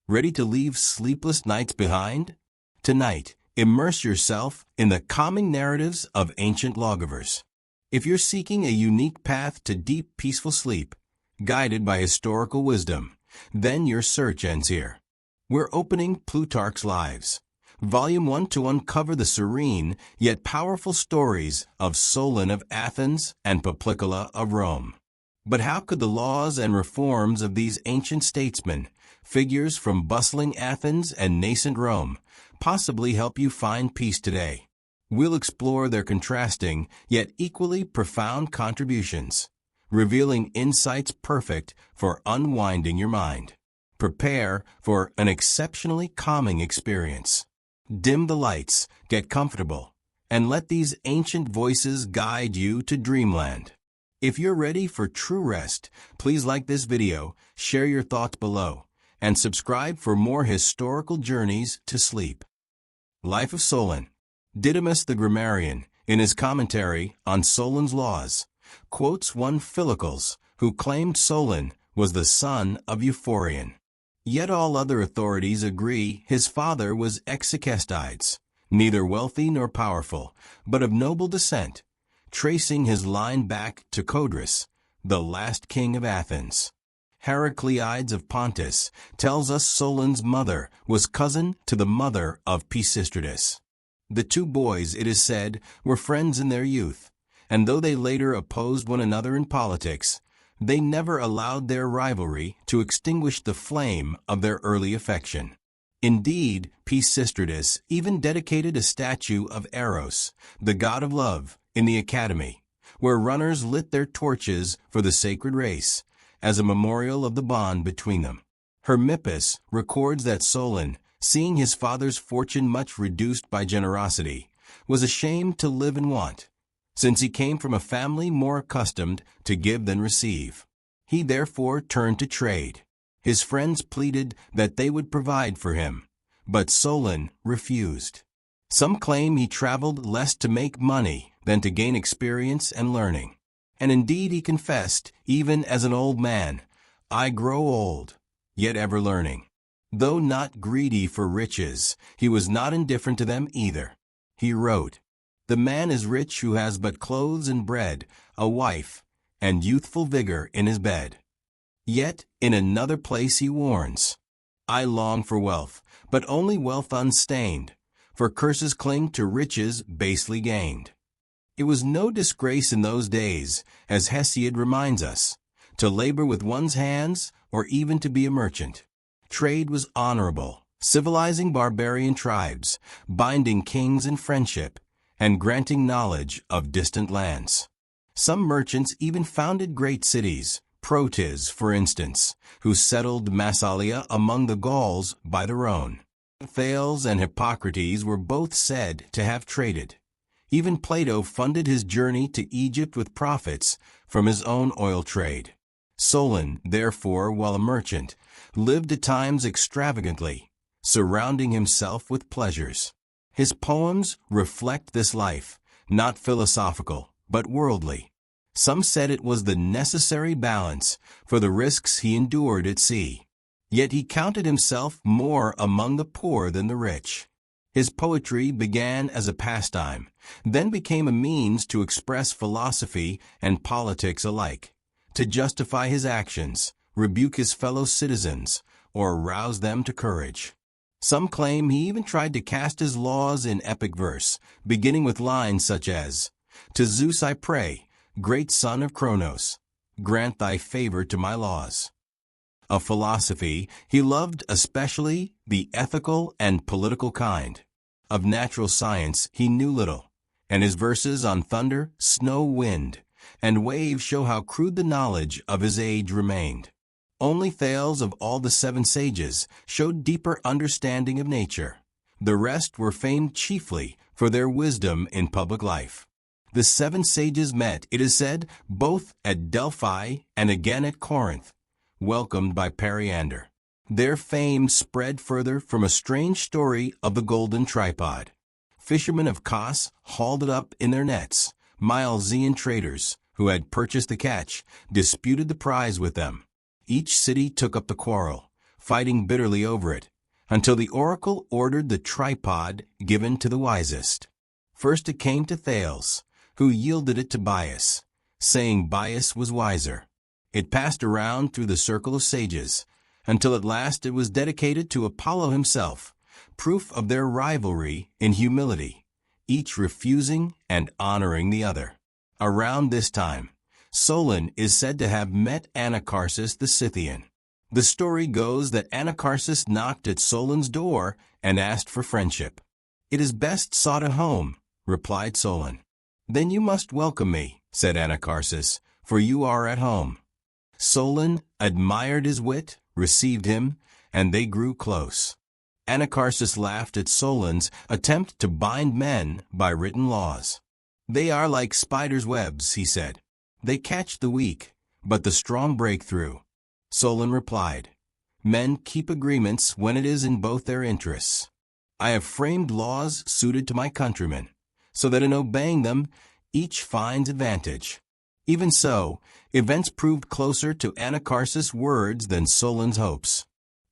Ready to leave sleepless nights behind? Tonight, immerse yourself in the calming narratives of ancient lawgivers. If you're seeking a unique path to deep, peaceful sleep, guided by historical wisdom, then your search ends here. We're opening Plutarch's Lives, Volume 1, to uncover the serene yet powerful stories of Solon of Athens and Poplicola of Rome. But how could the laws and reforms of these ancient statesmen, figures from bustling Athens and nascent Rome, possibly help you find peace today? We'll explore their contrasting yet equally profound contributions, revealing insights perfect for unwinding your mind. Prepare for an exceptionally calming experience. Dim the lights, get comfortable, and let these ancient voices guide you to dreamland. If you're ready for true rest, please like this video, share your thoughts below, and subscribe for more historical journeys to sleep. Life of Solon. Didymus the grammarian, in his commentary on Solon's laws, quotes one Philocles, who claimed Solon was the son of Euphorion. Yet all other authorities agree his father was Execastides, neither wealthy nor powerful, but of noble descent, tracing his line back to Codrus, the last king of Athens. Heracleides of Pontus tells us Solon's mother was cousin to the mother of Pisistratus. The two boys, it is said, were friends in their youth, and though they later opposed one another in politics, they never allowed their rivalry to extinguish the flame of their early affection. Indeed, Pisistratus even dedicated a statue of Eros, the god of love, in the academy, where runners lit their torches for the sacred race, as a memorial of the bond between them. Hermippus records that Solon, seeing his father's fortune much reduced by generosity, was ashamed to live in want, since he came from a family more accustomed to give than receive. He therefore turned to trade. His friends pleaded that they would provide for him, but Solon refused. Some claim he traveled less to make money than to gain experience and learning. And indeed he confessed, even as an old man, "I grow old, yet ever learning." Though not greedy for riches, he was not indifferent to them either. He wrote, "The man is rich who has but clothes and bread, a wife, and youthful vigor in his bed." Yet in another place he warns, "I long for wealth, but only wealth unstained, for curses cling to riches basely gained." It was no disgrace in those days, as Hesiod reminds us, to labor with one's hands or even to be a merchant. Trade was honorable, civilizing barbarian tribes, binding kings in friendship, and granting knowledge of distant lands. Some merchants even founded great cities, Protis, for instance, who settled Massalia among the Gauls by the Rhone. Thales and Hippocrates were both said to have traded. Even Plato funded his journey to Egypt with profits from his own oil trade. Solon, therefore, while a merchant, lived at times extravagantly, surrounding himself with pleasures. His poems reflect this life, not philosophical, but worldly. Some said it was the necessary balance for the risks he endured at sea. Yet he counted himself more among the poor than the rich. His poetry began as a pastime, then became a means to express philosophy and politics alike, to justify his actions, rebuke his fellow citizens, or rouse them to courage. Some claim he even tried to cast his laws in epic verse, beginning with lines such as, "To Zeus I pray, great son of Cronos, grant thy favor to my laws." Of philosophy, he loved especially the ethical and political kind. Of natural science he knew little, and his verses on thunder, snow, wind, and waves show how crude the knowledge of his age remained. Only Thales of all the 7 sages showed deeper understanding of nature. The rest were famed chiefly for their wisdom in public life. The 7 sages met, it is said, both at Delphi and again at Corinth, welcomed by Periander. Their fame spread further from a strange story of the golden tripod. Fishermen of Kos hauled it up in their nets. Milesian traders, who had purchased the catch, disputed the prize with them. Each city took up the quarrel, fighting bitterly over it, until the oracle ordered the tripod given to the wisest. First it came to Thales, who yielded it to Bias, saying Bias was wiser. It passed around through the circle of sages, until at last it was dedicated to Apollo himself, proof of their rivalry in humility, each refusing and honoring the other. Around this time, Solon is said to have met Anacharsis the Scythian. The story goes that Anacharsis knocked at Solon's door and asked for friendship. "It is best sought at home," replied Solon. "Then you must welcome me," said Anacharsis, "for you are at home." Solon admired his wit, received him, and they grew close. Anacharsis laughed at Solon's attempt to bind men by written laws. "They are like spiders' webs," he said. "They catch the weak, but the strong break through." Solon replied, "Men keep agreements when it is in both their interests. I have framed laws suited to my countrymen, so that in obeying them each finds advantage." Even so, events proved closer to Anacharsis' words than Solon's hopes.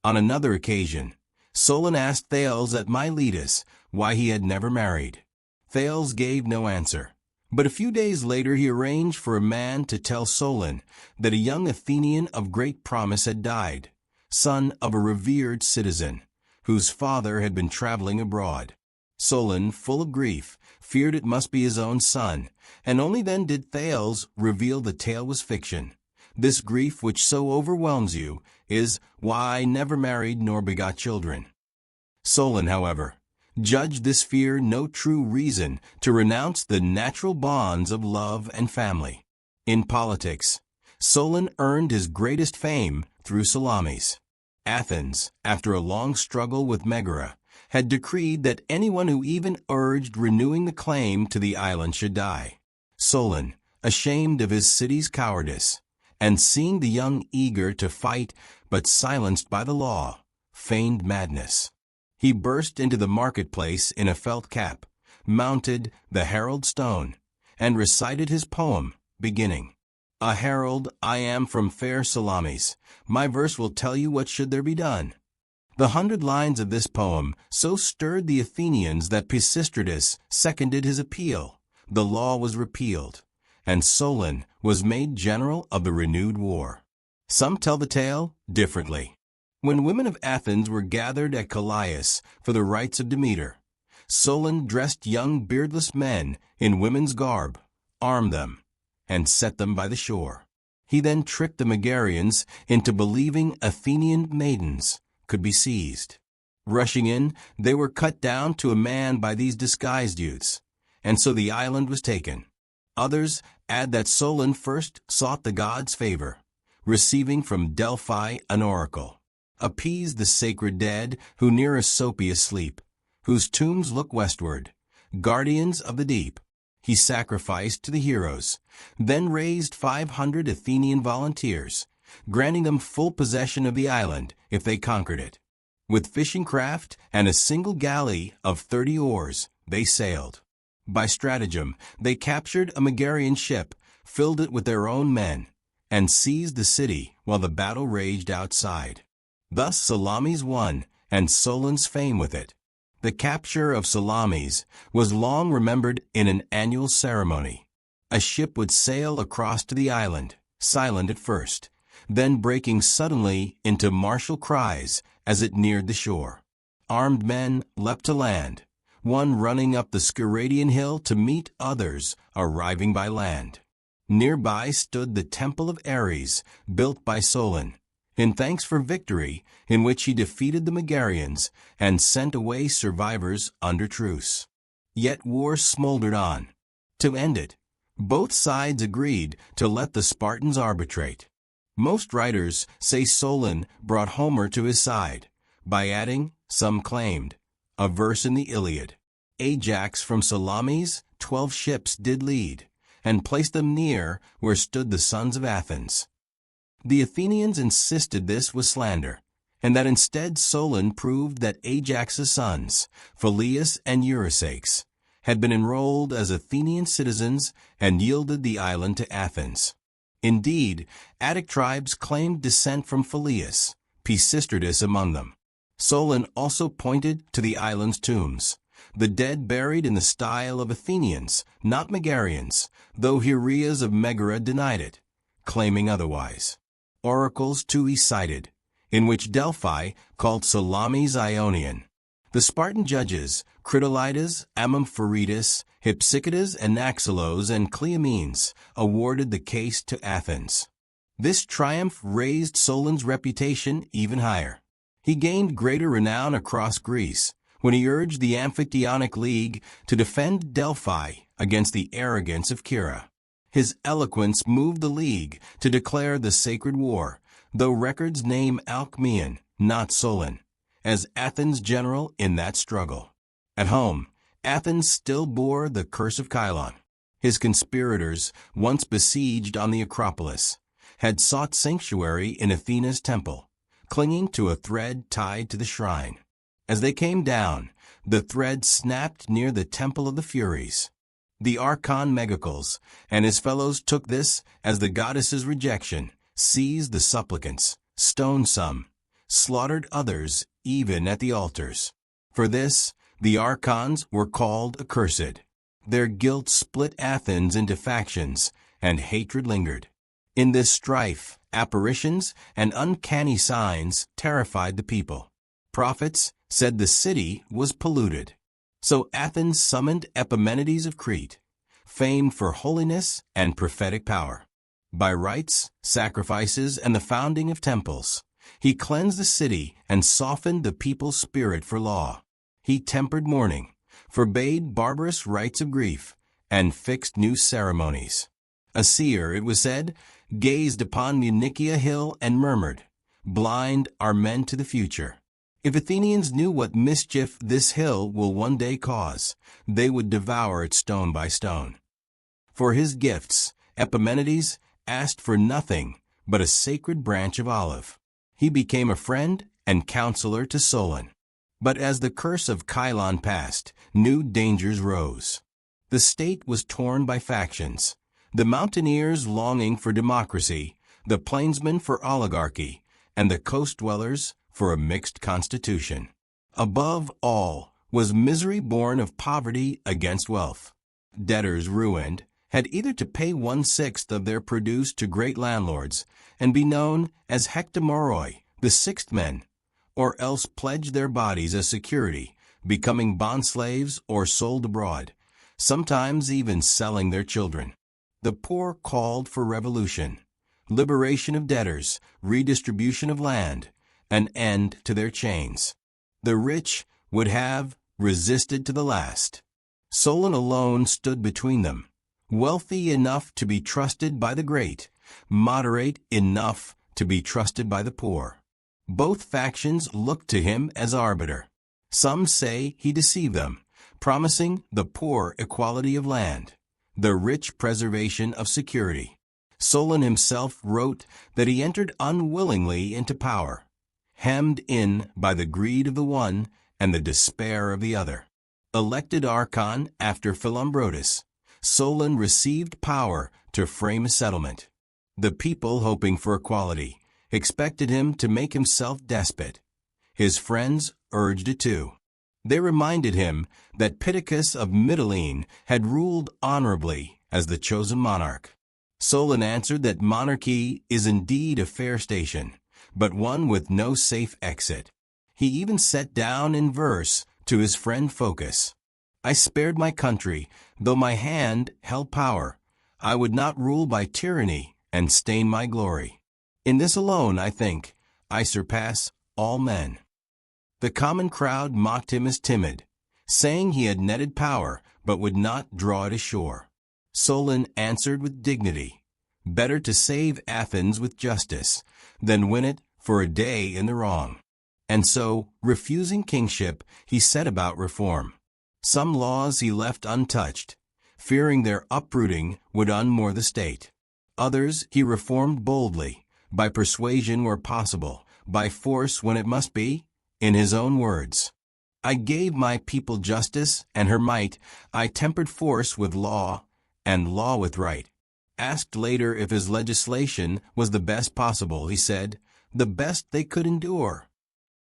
On another occasion, Solon asked Thales at Miletus why he had never married. Thales gave no answer, but a few days later he arranged for a man to tell Solon that a young Athenian of great promise had died, son of a revered citizen, whose father had been traveling abroad. Solon, full of grief, feared it must be his own son, and only then did Thales reveal the tale was fiction. This grief which so overwhelms you is why I never married nor begot children. Solon, however, judged this fear no true reason to renounce the natural bonds of love and family. In politics, Solon earned his greatest fame through Salamis. Athens, after a long struggle with Megara, had decreed that anyone who even urged renewing the claim to the island should die. Solon, ashamed of his city's cowardice, and seeing the young eager to fight but silenced by the law, feigned madness. He burst into the marketplace in a felt cap, mounted the herald stone, and recited his poem, beginning, "A herald I am from fair Salamis, my verse will tell you what should there be done." The 100 lines of this poem so stirred the Athenians that Pisistratus seconded his appeal. The law was repealed, and Solon was made general of the renewed war. Some tell the tale differently. When women of Athens were gathered at Callias for the rites of Demeter, Solon dressed young beardless men in women's garb, armed them, and set them by the shore. He then tricked the Megarians into believing Athenian maidens could be seized. Rushing in, they were cut down to a man by these disguised youths, and so the island was taken. Others add that Solon first sought the gods' favor, receiving from Delphi an oracle. Appease the sacred dead who near Aesopia sleep, whose tombs look westward, guardians of the deep. He sacrificed to the heroes, then raised 500 Athenian volunteers, granting them full possession of the island if they conquered it. With fishing craft and a single galley of 30 oars, they sailed. By stratagem, they captured a Megarian ship, filled it with their own men, and seized the city while the battle raged outside. Thus Salamis won, and Solon's fame with it. The capture of Salamis was long remembered in an annual ceremony. A ship would sail across to the island, silent at first, then breaking suddenly into martial cries as it neared the shore. Armed men leapt to land, one running up the Sciradian hill to meet others arriving by land. Nearby stood the temple of Ares, built by Solon, in thanks for victory in which he defeated the Megarians and sent away survivors under truce. Yet war smoldered on. To end it, both sides agreed to let the Spartans arbitrate. Most writers say Solon brought Homer to his side by adding, some claimed, a verse in the Iliad. Ajax from Salamis 12 ships did lead, and placed them near where stood the sons of Athens. The Athenians insisted this was slander, and that instead Solon proved that Ajax's sons, Phyleus and Eurysaces, had been enrolled as Athenian citizens and yielded the island to Athens. Indeed, Attic tribes claimed descent from Phyleus, Pisistratus among them. Solon also pointed to the island's tombs, the dead buried in the style of Athenians, not Megarians, though Hyrieus of Megara denied it, claiming otherwise. Oracles too he cited, in which Delphi called Salamis Ionian. The Spartan judges, Critolidas, Amamphoridas, Hypsicades, Anaxilos, and Cleomenes, awarded the case to Athens. This triumph raised Solon's reputation even higher. He gained greater renown across Greece when he urged the Amphictyonic League to defend Delphi against the arrogance of Kyra. His eloquence moved the League to declare the sacred war, though records name Alcmaeon, not Solon, as Athens' general in that struggle. At home, Athens still bore the curse of Cylon. His conspirators, once besieged on the Acropolis, had sought sanctuary in Athena's temple, clinging to a thread tied to the shrine. As they came down, the thread snapped near the temple of the Furies. The Archon Megacles and his fellows took this as the goddess's rejection, seized the supplicants, stoned some, slaughtered others even at the altars. For this, the Archons were called accursed. Their guilt split Athens into factions, and hatred lingered. In this strife, apparitions and uncanny signs terrified the people. Prophets said the city was polluted. So Athens summoned Epimenides of Crete, famed for holiness and prophetic power. By rites, sacrifices, and the founding of temples, he cleansed the city and softened the people's spirit for law. He tempered mourning, forbade barbarous rites of grief, and fixed new ceremonies. A seer, it was said, gazed upon Munichia hill and murmured, "Blind are men to the future." If Athenians knew what mischief this hill will one day cause, they would devour it stone by stone. For his gifts, Epimenides asked for nothing but a sacred branch of olive. He became a friend and counselor to Solon. But as the curse of Cylon passed, new dangers rose. The state was torn by factions, the mountaineers longing for democracy, the plainsmen for oligarchy, and the coast dwellers for a mixed constitution. Above all was misery born of poverty against wealth. Debtors ruined had either to pay 1/6 of their produce to great landlords and be known as hectomoroi, the sixth men, or else pledge their bodies as security, becoming bondslaves or sold abroad, sometimes even selling their children. The poor called for revolution, liberation of debtors, redistribution of land, an end to their chains. The rich would have resisted to the last. Solon alone stood between them, wealthy enough to be trusted by the great, moderate enough to be trusted by the poor. Both factions looked to him as arbiter. Some say he deceived them, promising the poor equality of land, the rich preservation of security. Solon himself wrote that he entered unwillingly into power, hemmed in by the greed of the one and the despair of the other. Elected Archon after Philombrotus, Solon received power to frame a settlement. The people, hoping for equality, expected him to make himself despot. His friends urged it too. They reminded him that Pittacus of Mytilene had ruled honorably as the chosen monarch. Solon answered that monarchy is indeed a fair station, but one with no safe exit. He even set down in verse to his friend Phocas, "I spared my country, though my hand held power. I would not rule by tyranny and stain my glory. In this alone, I think, I surpass all men." The common crowd mocked him as timid, saying he had netted power but would not draw it ashore. Solon answered with dignity, "Better to save Athens with justice than win it for a day in the wrong." And so, refusing kingship, he set about reform. Some laws he left untouched, fearing their uprooting would unmoor the state. Others he reformed boldly, by persuasion where possible, by force when it must be. In his own words, "I gave my people justice and her might. I tempered force with law, and law with right." Asked later if his legislation was the best possible, he said, the best they could endure.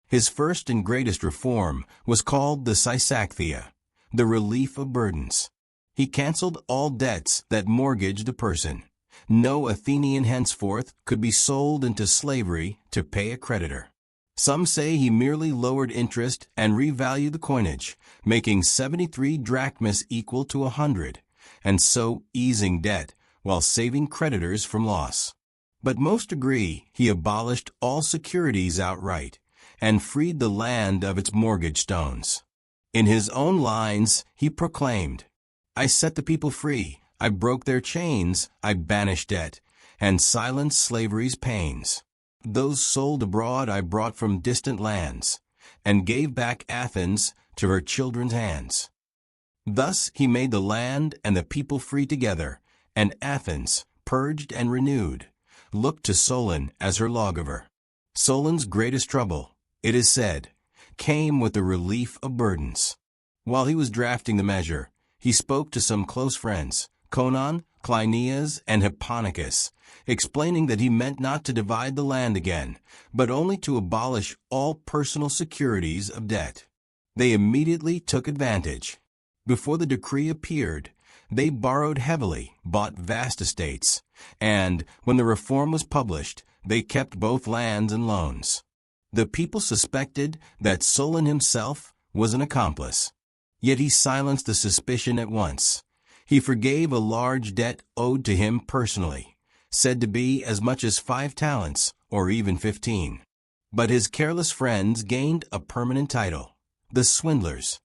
His first and greatest reform was called the Sysaxthia, the relief of burdens. He canceled all debts that mortgaged a person. No Athenian henceforth could be sold into slavery to pay a creditor. Some say he merely lowered interest and revalued the coinage, making 73 drachmas equal to 100, and so easing debt while saving creditors from loss. But most agree he abolished all securities outright and freed the land of its mortgage stones. In his own lines, he proclaimed, "I set the people free, I broke their chains, I banished debt, and silenced slavery's pains. Those sold abroad I brought from distant lands, and gave back Athens to her children's hands." Thus he made the land and the people free together, and Athens, purged and renewed, looked to Solon as her lawgiver. Solon's greatest trouble, it is said, came with the relief of burdens. While he was drafting the measure, he spoke to some close friends, Conon, Cleinias, and Hipponicus, explaining that he meant not to divide the land again, but only to abolish all personal securities of debt. They immediately took advantage. Before the decree appeared, they borrowed heavily, bought vast estates, and, when the reform was published, they kept both lands and loans. The people suspected that Solon himself was an accomplice. Yet he silenced the suspicion at once. He forgave a large debt owed to him personally, said to be as much as 5 talents, or even 15. But his careless friends gained a permanent title, the swindlers.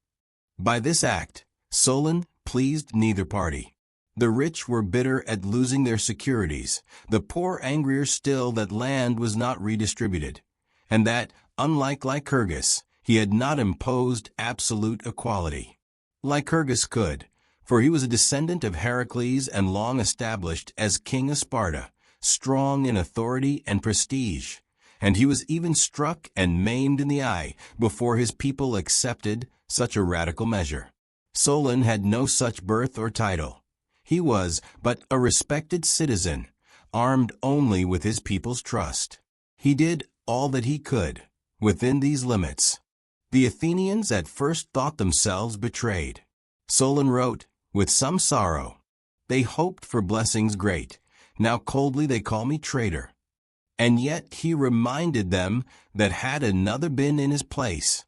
By this act, Solon pleased neither party. The rich were bitter at losing their securities, the poor angrier still that land was not redistributed, and that, unlike Lycurgus, he had not imposed absolute equality. Lycurgus could, for he was a descendant of Heracles and long established as king of Sparta, strong in authority and prestige, and he was even struck and maimed in the eye before his people accepted such a radical measure. Solon had no such birth or title. He was but a respected citizen, armed only with his people's trust. He did all that he could, within these limits. The Athenians at first thought themselves betrayed. Solon wrote, with some sorrow, "They hoped for blessings great, now coldly they call me traitor." And yet he reminded them that had another been in his place.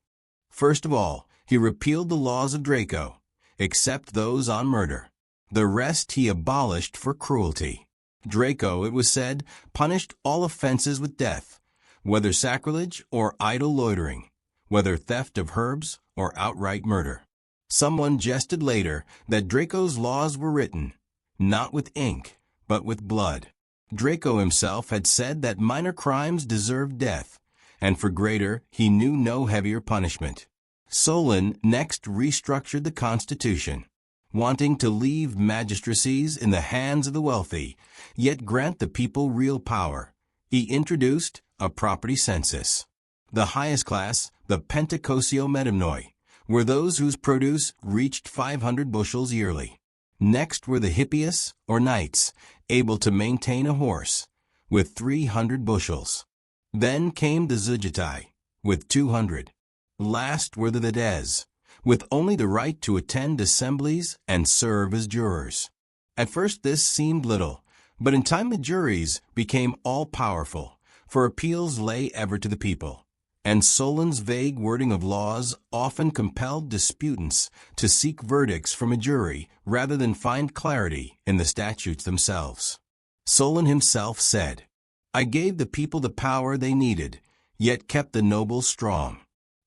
First of all, he repealed the laws of Draco, except those on murder. The rest he abolished for cruelty. Draco, it was said, punished all offenses with death, whether sacrilege or idle loitering, whether theft of herbs or outright murder. Someone jested later that Draco's laws were written, not with ink, but with blood. Draco himself had said that minor crimes deserved death, and for greater he knew no heavier punishment. Solon next restructured the constitution, wanting to leave magistracies in the hands of the wealthy, yet grant the people real power. He introduced a property census. The highest class, the pentakosio metamnoi, were those whose produce reached 500 bushels yearly. Next were the hippias, or knights, able to maintain a horse, with 300 bushels. Then came the Zugetai, with 200. Last were the Des, with only the right to attend assemblies and serve as jurors. At first this seemed little, but in time the juries became all-powerful, for appeals lay ever to the people, and Solon's vague wording of laws often compelled disputants to seek verdicts from a jury rather than find clarity in the statutes themselves. Solon himself said, "I gave the people the power they needed, yet kept the nobles strong.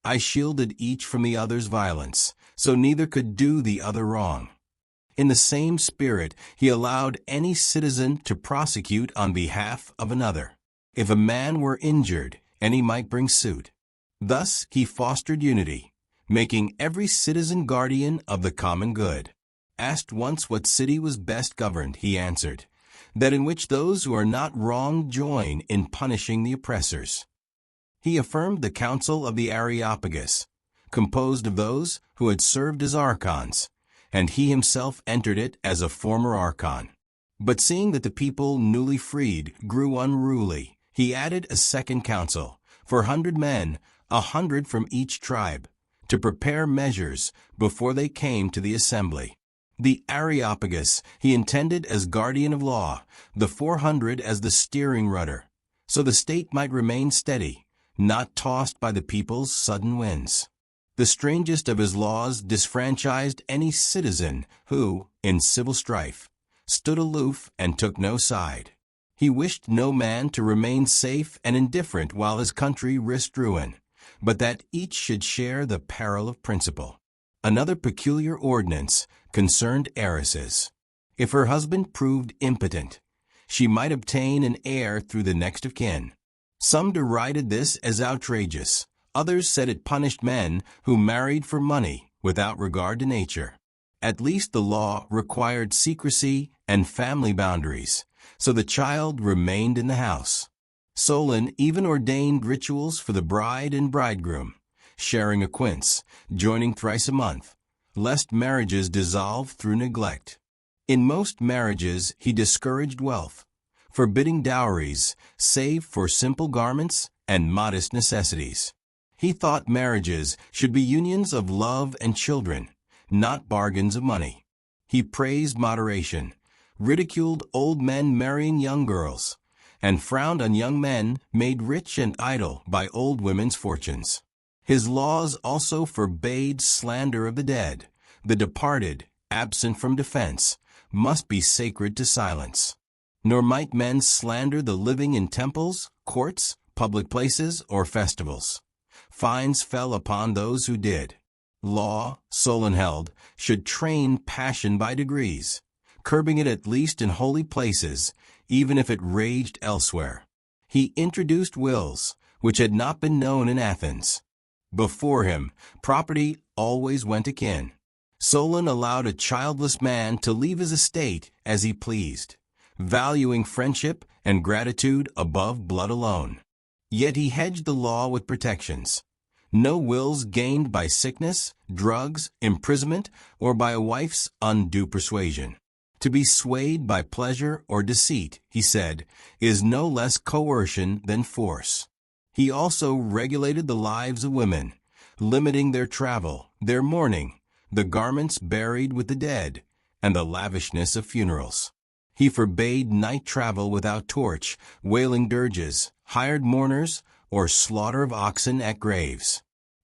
I shielded each from the other's violence, so neither could do the other wrong." In the same spirit, he allowed any citizen to prosecute on behalf of another, if a man were injured, and he might bring suit. Thus he fostered unity, making every citizen guardian of the common good. Asked once what city was best governed, he answered, "That in which those who are not wronged join in punishing the oppressors." He affirmed the council of the Areopagus, composed of those who had served as archons, and he himself entered it as a former archon. But seeing that the people newly freed grew unruly, He added a second council, for 100 men, 100 from each tribe, to prepare measures before they came to the assembly. The Areopagus he intended as guardian of law, the 400 as the steering rudder, so the state might remain steady, not tossed by the people's sudden winds. The strangest of his laws disfranchised any citizen who, in civil strife, stood aloof and took no side. He wished no man to remain safe and indifferent while his country risked ruin, but that each should share the peril of principle. Another peculiar ordinance concerned heiresses. If her husband proved impotent, she might obtain an heir through the next of kin. Some derided this as outrageous. Others said it punished men who married for money without regard to nature. At least the law required secrecy and family boundaries, so the child remained in the house. Solon even ordained rituals for the bride and bridegroom, sharing a quince, joining thrice a month, lest marriages dissolve through neglect. In most marriages he discouraged wealth, forbidding dowries save for simple garments and modest necessities. He thought marriages should be unions of love and children, not bargains of money. He praised moderation, ridiculed old men marrying young girls, and frowned on young men made rich and idle by old women's fortunes. His laws also forbade slander of the dead. The departed, absent from defense, must be sacred to silence. Nor might men slander the living in temples, courts, public places, or festivals. Fines fell upon those who did. Law, Solon held, should train passion by degrees, curbing it at least in holy places, even if it raged elsewhere. He introduced wills, which had not been known in Athens. Before him, property always went to kin. Solon allowed a childless man to leave his estate as he pleased, valuing friendship and gratitude above blood alone. Yet he hedged the law with protections. No wills gained by sickness, drugs, imprisonment, or by a wife's undue persuasion. To be swayed by pleasure or deceit, he said, is no less coercion than force. He also regulated the lives of women, limiting their travel, their mourning, the garments buried with the dead, and the lavishness of funerals. He forbade night travel without torch, wailing dirges, hired mourners, or slaughter of oxen at graves.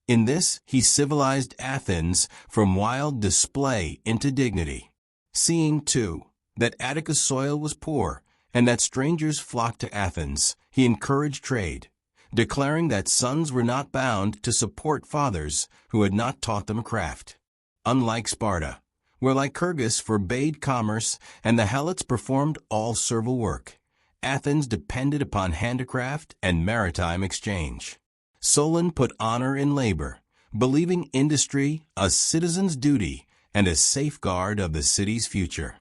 In this he civilized Athens from wild display into dignity. Seeing, too, that Atticus' soil was poor, and that strangers flocked to Athens, he encouraged trade, declaring that sons were not bound to support fathers who had not taught them a craft. Unlike Sparta, where Lycurgus forbade commerce and the Helots performed all servile work, Athens depended upon handicraft and maritime exchange. Solon put honor in labor, believing industry a citizen's duty and a safeguard of the city's future.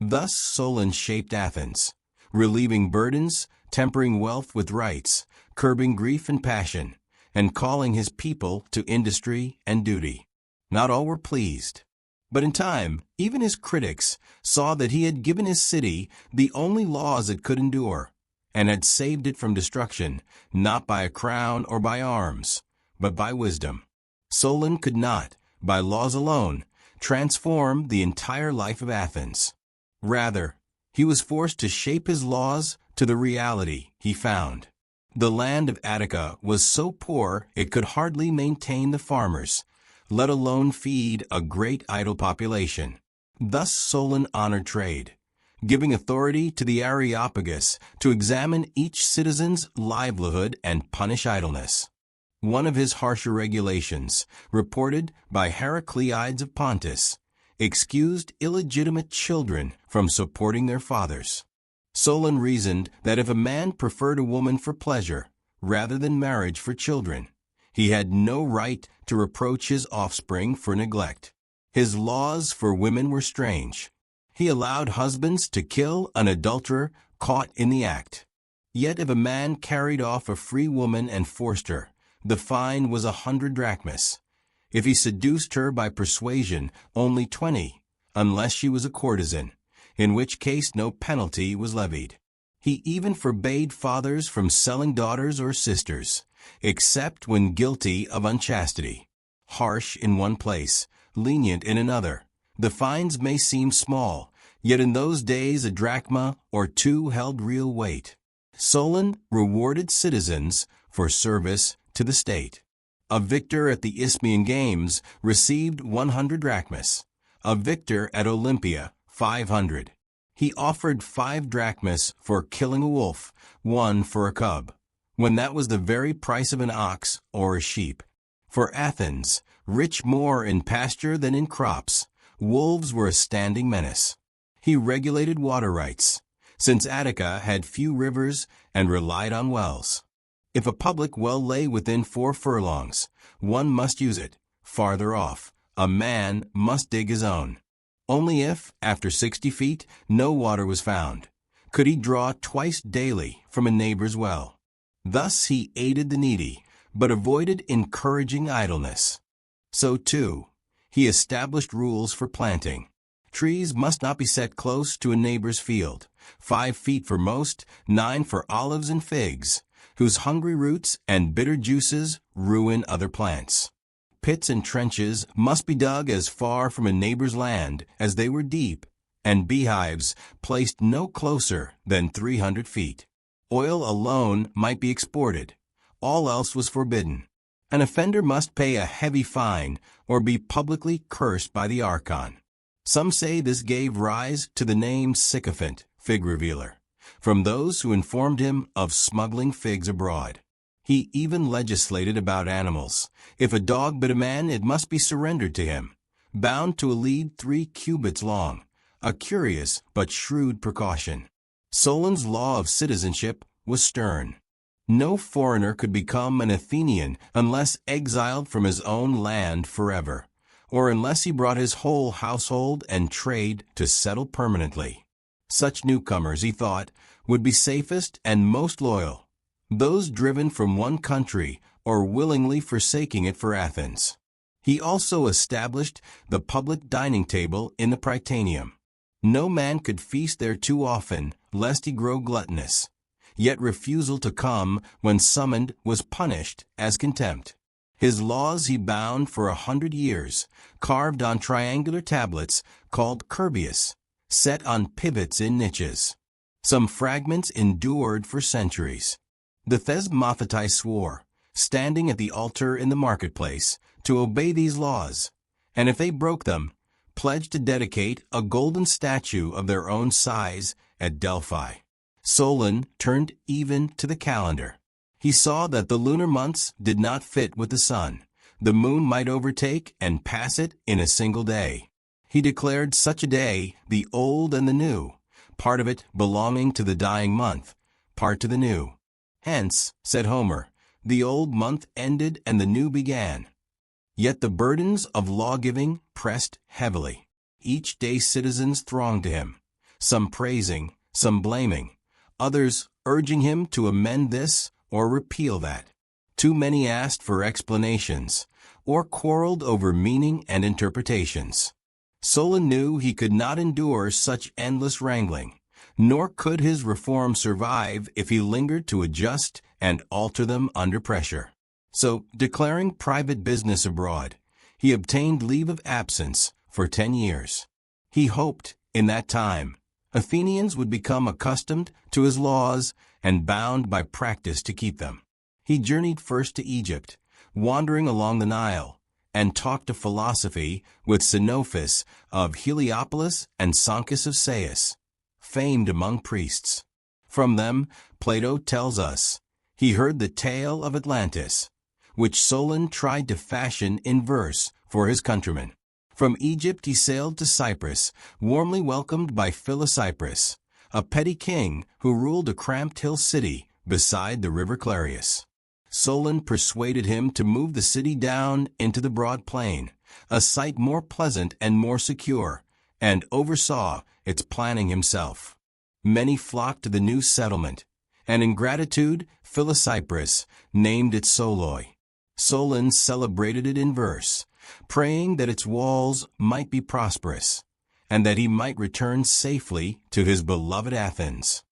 Thus Solon shaped Athens, relieving burdens, tempering wealth with rights, curbing grief and passion, and calling his people to industry and duty. Not all were pleased, but in time, even his critics saw that he had given his city the only laws it could endure, and had saved it from destruction, not by a crown or by arms, but by wisdom. Solon could not, by laws alone, transform the entire life of Athens. Rather, he was forced to shape his laws to the reality he found. The land of Attica was so poor it could hardly maintain the farmers, let alone feed a great idle population. Thus Solon honored trade, giving authority to the Areopagus to examine each citizen's livelihood and punish idleness. One of his harsher regulations, reported by Heracleides of Pontus, excused illegitimate children from supporting their fathers. Solon reasoned that if a man preferred a woman for pleasure rather than marriage for children, he had no right to reproach his offspring for neglect. His laws for women were strange. He allowed husbands to kill an adulterer caught in the act. Yet if a man carried off a free woman and forced her, the fine was 100 drachmas. If he seduced her by persuasion, only 20, unless she was a courtesan, in which case no penalty was levied. He even forbade fathers from selling daughters or sisters, except when guilty of unchastity. Harsh in one place, lenient in another. The fines may seem small, yet in those days a drachma or two held real weight. Solon rewarded citizens for service to the state. A victor at the Isthmian Games received 100 drachmas. A victor at Olympia, 500. He offered 5 drachmas for killing a wolf, 1 for a cub, when that was the very price of an ox or a sheep. For Athens, rich more in pasture than in crops, wolves were a standing menace. He regulated water rights, since Attica had few rivers and relied on wells. If a public well lay within 4 furlongs, one must use it. Farther off, a man must dig his own. Only if, after 60 feet, no water was found, could he draw twice daily from a neighbor's well. Thus he aided the needy, but avoided encouraging idleness. So, too, he established rules for planting. Trees must not be set close to a neighbor's field, 5 feet for most, 9 for olives and figs, whose hungry roots and bitter juices ruin other plants. Pits and trenches must be dug as far from a neighbor's land as they were deep, and beehives placed no closer than 300 feet. Oil alone might be exported. All else was forbidden. An offender must pay a heavy fine or be publicly cursed by the archon. Some say this gave rise to the name sycophant, fig revealer, from those who informed him of smuggling figs abroad. He even legislated about animals. If a dog bit a man, it must be surrendered to him, bound to a lead 3 cubits long, a curious but shrewd precaution. Solon's law of citizenship was stern. No foreigner could become an Athenian unless exiled from his own land forever, or unless he brought his whole household and trade to settle permanently. Such newcomers, he thought, would be safest and most loyal, those driven from one country or willingly forsaking it for Athens. He also established the public dining table in the Prytaneum. No man could feast there too often, lest he grow gluttonous. Yet refusal to come when summoned was punished as contempt. His laws he bound for 100 years, carved on triangular tablets called curbius, set on pivots in niches. Some fragments endured for centuries. The Thesmothetai swore, standing at the altar in the marketplace, to obey these laws, and if they broke them, pledged to dedicate a golden statue of their own size at Delphi. Solon turned even to the calendar. He saw that the lunar months did not fit with the sun. The moon might overtake and pass it in a single day. He declared such a day the old and the new, part of it belonging to the dying month, part to the new. Hence, said Homer, the old month ended and the new began. Yet the burdens of law-giving pressed heavily. Each day citizens thronged to him, some praising, some blaming, others urging him to amend this or repeal that. Too many asked for explanations, or quarreled over meaning and interpretations. Solon knew he could not endure such endless wrangling, nor could his reform survive if he lingered to adjust and alter them under pressure. So, declaring private business abroad, he obtained leave of absence for 10 years. He hoped, in that time, Athenians would become accustomed to his laws and bound by practice to keep them. He journeyed first to Egypt, wandering along the Nile, and talked of philosophy with Xenophus of Heliopolis and Sancus of Sais, famed among priests. From them, Plato tells us, he heard the tale of Atlantis, which Solon tried to fashion in verse for his countrymen. From Egypt he sailed to Cyprus, warmly welcomed by Philocyprus, a petty king who ruled a cramped hill city beside the river Clarius. Solon persuaded him to move the city down into the broad plain, a site more pleasant and more secure, and oversaw its planning himself. Many flocked to the new settlement, and in gratitude Philocyprus named it Soloi. Solon celebrated it in verse, praying that its walls might be prosperous, and that he might return safely to his beloved Athens.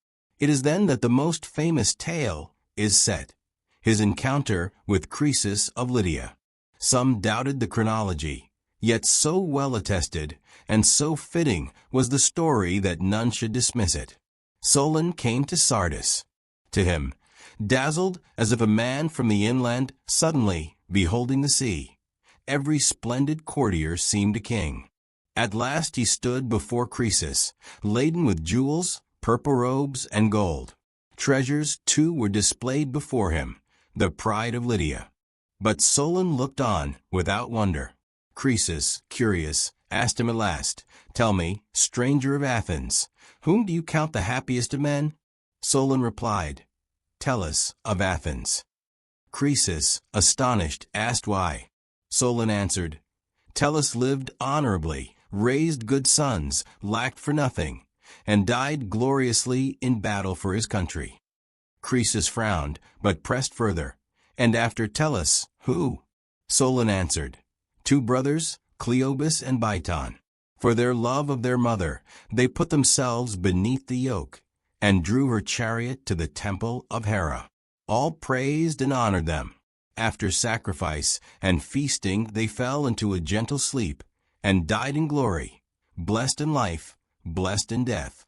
It is then that the most famous tale is set, his encounter with Croesus of Lydia. Some doubted the chronology, yet so well attested and so fitting was the story that none should dismiss it. Solon came to Sardis. To him, dazzled as if a man from the inland suddenly beholding the sea, every splendid courtier seemed a king. At last he stood before Croesus, laden with jewels, purple robes, and gold. Treasures, too, were displayed before him, the pride of Lydia. But Solon looked on without wonder. Croesus, curious, asked him at last, "Tell me, stranger of Athens, whom do you count the happiest of men?" Solon replied, "Tellus of Athens." Croesus, astonished, asked why. Solon answered, "Tellus lived honorably, raised good sons, lacked for nothing, and died gloriously in battle for his country." Croesus frowned, but pressed further, "And after Tellus, who?" Solon answered, "Two brothers, Cleobus and Biton. For their love of their mother, they put themselves beneath the yoke, and drew her chariot to the temple of Hera. All praised and honored them. After sacrifice and feasting they fell into a gentle sleep, and died in glory, blessed in life, blessed in death."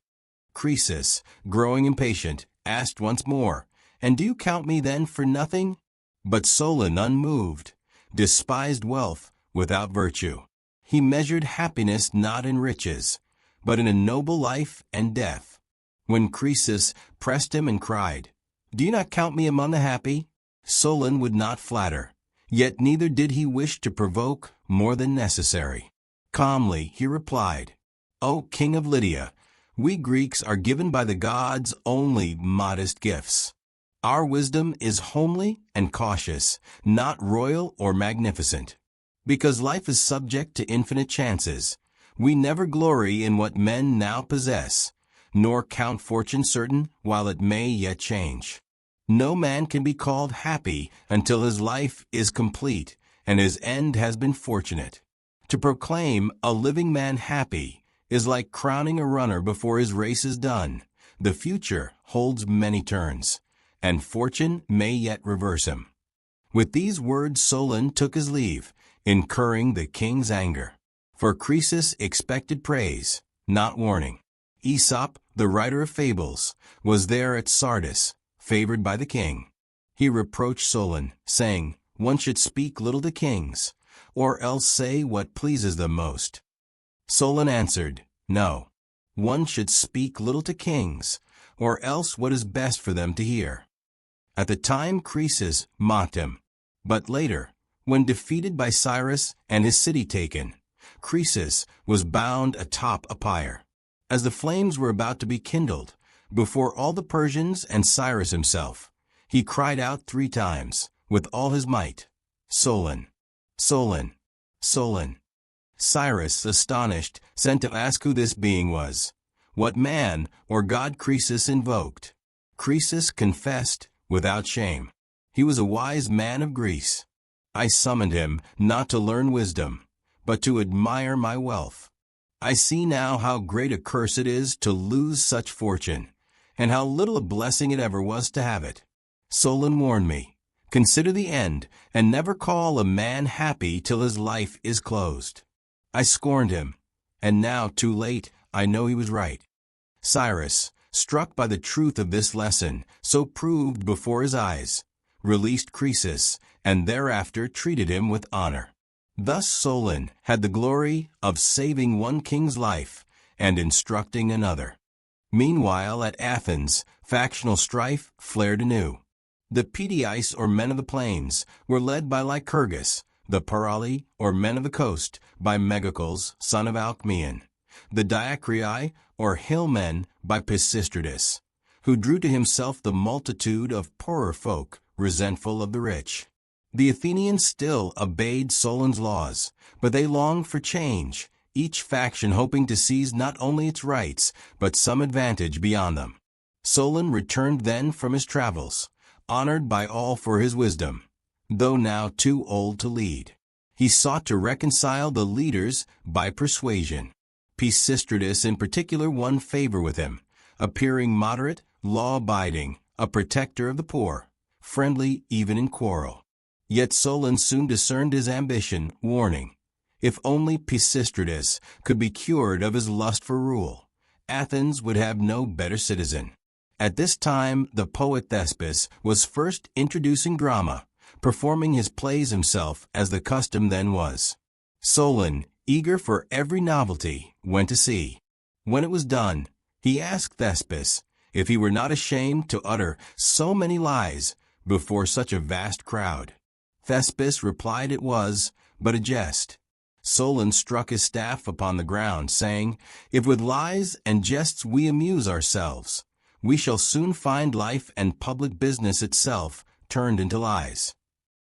Croesus, growing impatient, asked once more, "And do you count me then for nothing?" But Solon, unmoved, despised wealth without virtue. He measured happiness not in riches, but in a noble life and death. When Croesus pressed him and cried, "Do you not count me among the happy?" Solon would not flatter, yet neither did he wish to provoke more than necessary. Calmly he replied, "O King of Lydia, we Greeks are given by the gods only modest gifts. Our wisdom is homely and cautious, not royal or magnificent. Because life is subject to infinite chances, we never glory in what men now possess, nor count fortune certain while it may yet change. No man can be called happy until his life is complete and his end has been fortunate. To proclaim a living man happy is like crowning a runner before his race is done. The future holds many turns, and fortune may yet reverse him." With these words Solon took his leave, incurring the king's anger. For Croesus expected praise, not warning. Aesop, the writer of fables, was there at Sardis, favored by the king. He reproached Solon, saying, "One should speak little to kings, or else say what pleases them most." Solon answered, "No, one should speak little to kings, or else what is best for them to hear." At the time Croesus mocked him, but later, when defeated by Cyrus and his city taken, Croesus was bound atop a pyre. As the flames were about to be kindled, before all the Persians and Cyrus himself, he cried out 3 times, with all his might, "Solon! Solon! Solon!" Cyrus, astonished, sent to ask who this being was, what man or god Croesus invoked. Croesus confessed without shame. He was a wise man of Greece. "I summoned him not to learn wisdom, but to admire my wealth. I see now how great a curse it is to lose such fortune, and how little a blessing it ever was to have it. Solon warned me, consider the end, and never call a man happy till his life is closed. I scorned him, and now, too late, I know he was right." Cyrus, struck by the truth of this lesson, so proved before his eyes, released Croesus, and thereafter treated him with honor. Thus Solon had the glory of saving one king's life and instructing another. Meanwhile, at Athens, factional strife flared anew. The Pedii, or men of the plains, were led by Lycurgus, the Parali, or men of the coast, by Megacles, son of Alcmaeon, the Diacrii, or hillmen, by Pisistratus, who drew to himself the multitude of poorer folk, resentful of the rich. The Athenians still obeyed Solon's laws, but they longed for change, each faction hoping to seize not only its rights, but some advantage beyond them. Solon returned then from his travels, honored by all for his wisdom, though now too old to lead. He sought to reconcile the leaders by persuasion. Pisistratus in particular won favor with him, appearing moderate, law-abiding, a protector of the poor, friendly even in quarrel. Yet Solon soon discerned his ambition, warning, if only Pisistratus could be cured of his lust for rule, Athens would have no better citizen. At this time, the poet Thespis was first introducing drama, performing his plays himself as the custom then was. Solon, eager for every novelty, went to see. When it was done, he asked Thespis if he were not ashamed to utter so many lies before such a vast crowd. Thespis replied it was but a jest. Solon struck his staff upon the ground, saying, "If with lies and jests we amuse ourselves, we shall soon find life and public business itself turned into lies."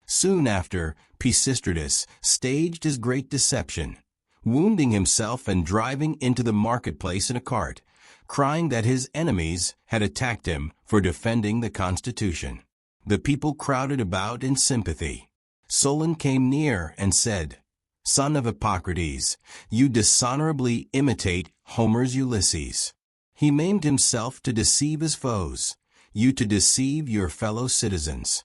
Soon after, Pisistratus staged his great deception, wounding himself and driving into the marketplace in a cart, crying that his enemies had attacked him for defending the constitution. The people crowded about in sympathy. Solon came near and said, "Son of Hippocrates, you dishonorably imitate Homer's Ulysses. He maimed himself to deceive his foes, you to deceive your fellow citizens."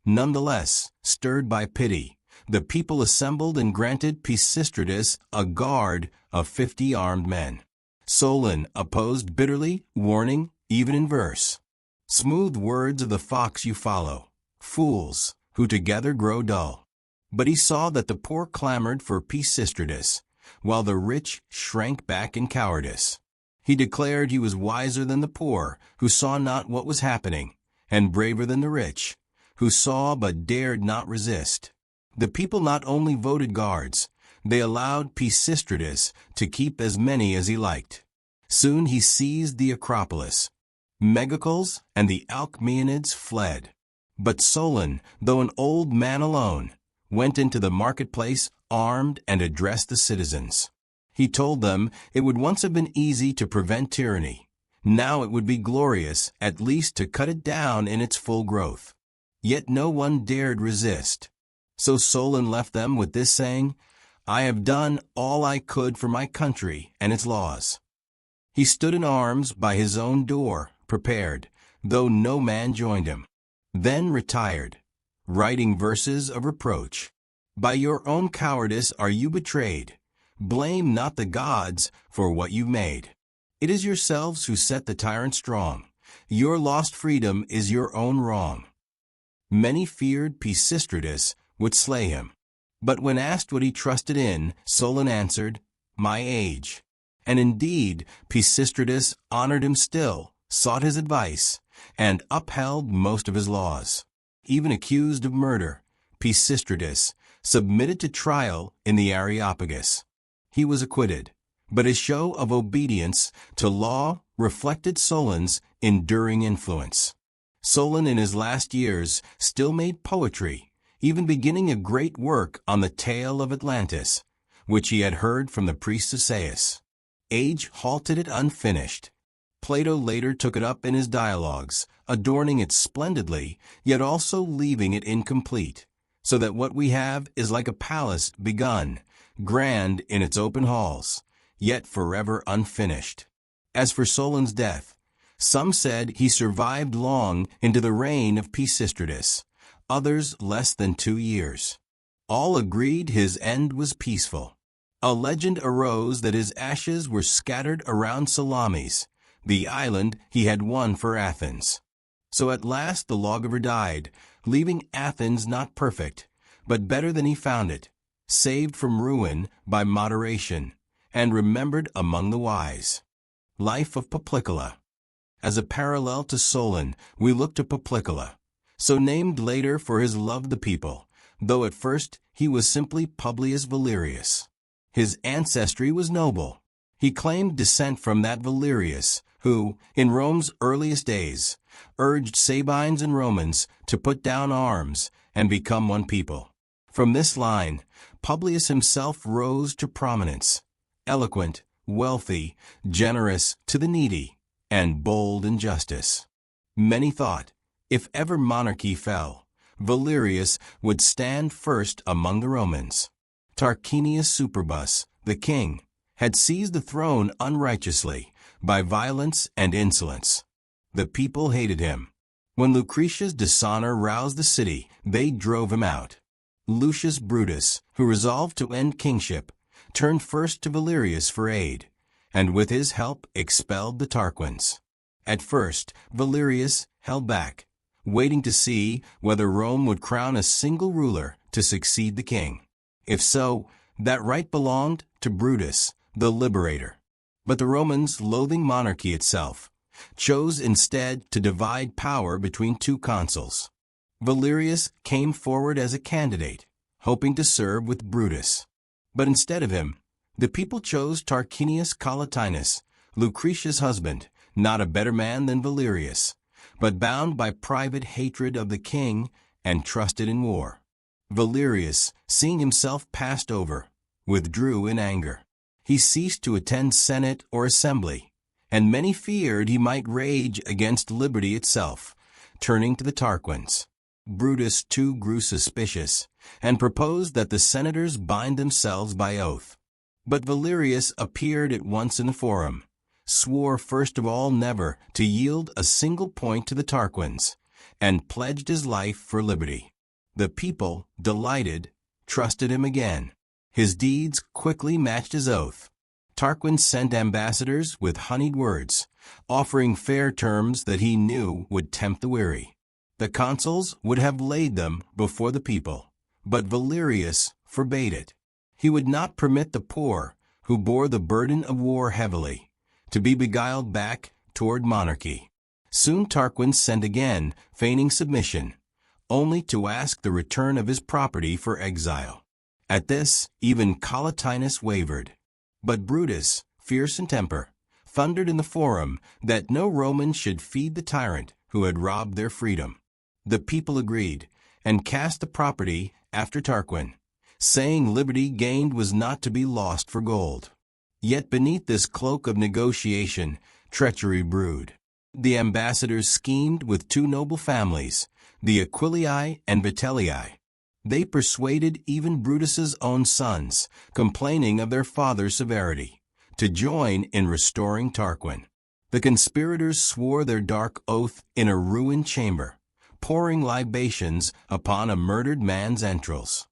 Nonetheless, stirred by pity, the people assembled and granted Pisistratus a guard of 50 armed men. Solon opposed bitterly, warning, even in verse. "Smooth words of the fox you follow, fools, who together grow dull." But he saw that the poor clamored for Pisistratus, while the rich shrank back in cowardice. He declared he was wiser than the poor, who saw not what was happening, and braver than the rich, who saw but dared not resist. The people not only voted guards, they allowed Pisistratus to keep as many as he liked. Soon he seized the Acropolis. Megacles and the Alcmeonids fled. But Solon, though an old man alone, went into the marketplace armed and addressed the citizens. He told them it would once have been easy to prevent tyranny. Now it would be glorious at least to cut it down in its full growth. Yet no one dared resist. So Solon left them with this saying, "I have done all I could for my country and its laws." He stood in arms by his own door, prepared, though no man joined him. Then retired, writing verses of reproach. "By your own cowardice are you betrayed. Blame not the gods for what you've made. It is yourselves who set the tyrant strong. Your lost freedom is your own wrong." Many feared Pisistratus would slay him. But when asked what he trusted in, Solon answered, "My age." And indeed, Pisistratus honored him still, sought his advice, and upheld most of his laws. Even accused of murder, Pisistratus submitted to trial in the Areopagus. He was acquitted, but his show of obedience to law reflected Solon's enduring influence. Solon in his last years still made poetry, even beginning a great work on the tale of Atlantis, which he had heard from the priest of Sais. Age halted it unfinished. Plato later took it up in his dialogues, adorning it splendidly, yet also leaving it incomplete, so that what we have is like a palace begun, grand in its open halls, yet forever unfinished. As for Solon's death, some said he survived long into the reign of Pisistratus, others less than 2 years. All agreed his end was peaceful. A legend arose that his ashes were scattered around Salamis, the island he had won for Athens. So at last the lawgiver died, leaving Athens not perfect, but better than he found it, saved from ruin by moderation, and remembered among the wise. Life of Poplicola. As a parallel to Solon, we look to Poplicola, so named later for his love of the people, though at first he was simply Publius Valerius. His ancestry was noble. He claimed descent from that Valerius who, in Rome's earliest days, urged Sabines and Romans to put down arms and become one people. From this line, Publius himself rose to prominence, eloquent, wealthy, generous to the needy, and bold in justice. Many thought, if ever monarchy fell, Valerius would stand first among the Romans. Tarquinius Superbus, the king, had seized the throne unrighteously by violence and insolence. The people hated him. When Lucretia's dishonor roused the city, they drove him out. Lucius Brutus, who resolved to end kingship, turned first to Valerius for aid, and with his help expelled the Tarquins. At first, Valerius held back, waiting to see whether Rome would crown a single ruler to succeed the king. If so, that right belonged to Brutus, the liberator. But the Romans, loathing monarchy itself, chose instead to divide power between two consuls. Valerius came forward as a candidate, hoping to serve with Brutus. But instead of him, the people chose Tarquinius Collatinus, Lucretia's husband, not a better man than Valerius, but bound by private hatred of the king and trusted in war. Valerius, seeing himself passed over, withdrew in anger. He ceased to attend Senate or Assembly, and many feared he might rage against liberty itself, turning to the Tarquins. Brutus too grew suspicious, and proposed that the senators bind themselves by oath. But Valerius appeared at once in the forum, swore first of all never to yield a single point to the Tarquins, and pledged his life for liberty. The people, delighted, trusted him again. His deeds quickly matched his oath. Tarquin sent ambassadors with honeyed words, offering fair terms that he knew would tempt the weary. The consuls would have laid them before the people, but Valerius forbade it. He would not permit the poor, who bore the burden of war heavily, to be beguiled back toward monarchy. Soon Tarquin sent again, feigning submission, only to ask the return of his property for exile. At this, even Collatinus wavered. But Brutus, fierce in temper, thundered in the forum that no Roman should feed the tyrant who had robbed their freedom. The people agreed, and cast the property after Tarquin, saying liberty gained was not to be lost for gold. Yet beneath this cloak of negotiation, treachery brewed. The ambassadors schemed with two noble families, the Aquilii and Vitellii. They persuaded even Brutus's own sons, complaining of their father's severity, to join in restoring Tarquin. The conspirators swore their dark oath in a ruined chamber, pouring libations upon a murdered man's entrails.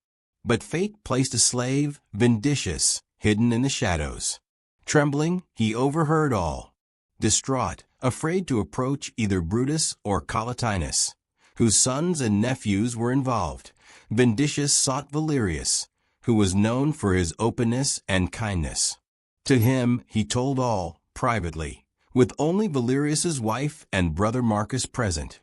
But fate placed a slave, Vindicius, hidden in the shadows. Trembling, he overheard all. Distraught, afraid to approach either Brutus or Collatinus, whose sons and nephews were involved, Vindicius sought Valerius, who was known for his openness and kindness. To him he told all, privately, with only Valerius's wife and brother Marcus present.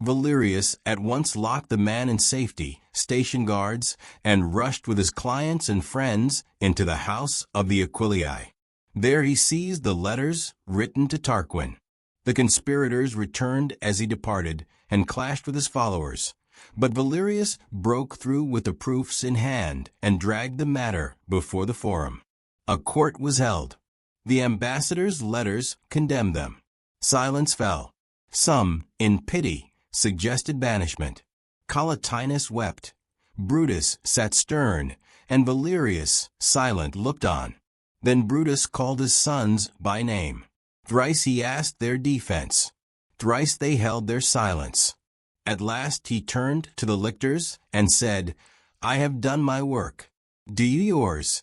Valerius at once locked the man in safety, stationed guards, and rushed with his clients and friends into the house of the Aquilii. There he seized the letters written to Tarquin. The conspirators returned as he departed and clashed with his followers. But Valerius broke through with the proofs in hand and dragged the matter before the forum. A court was held. The ambassadors' letters condemned them. Silence fell. Some, in pity, suggested banishment. Collatinus wept. Brutus sat stern, and Valerius, silent, looked on. Then Brutus called his sons by name. Thrice he asked their defense. Thrice they held their silence. At last he turned to the lictors and said, "I have done my work. Do you yours?"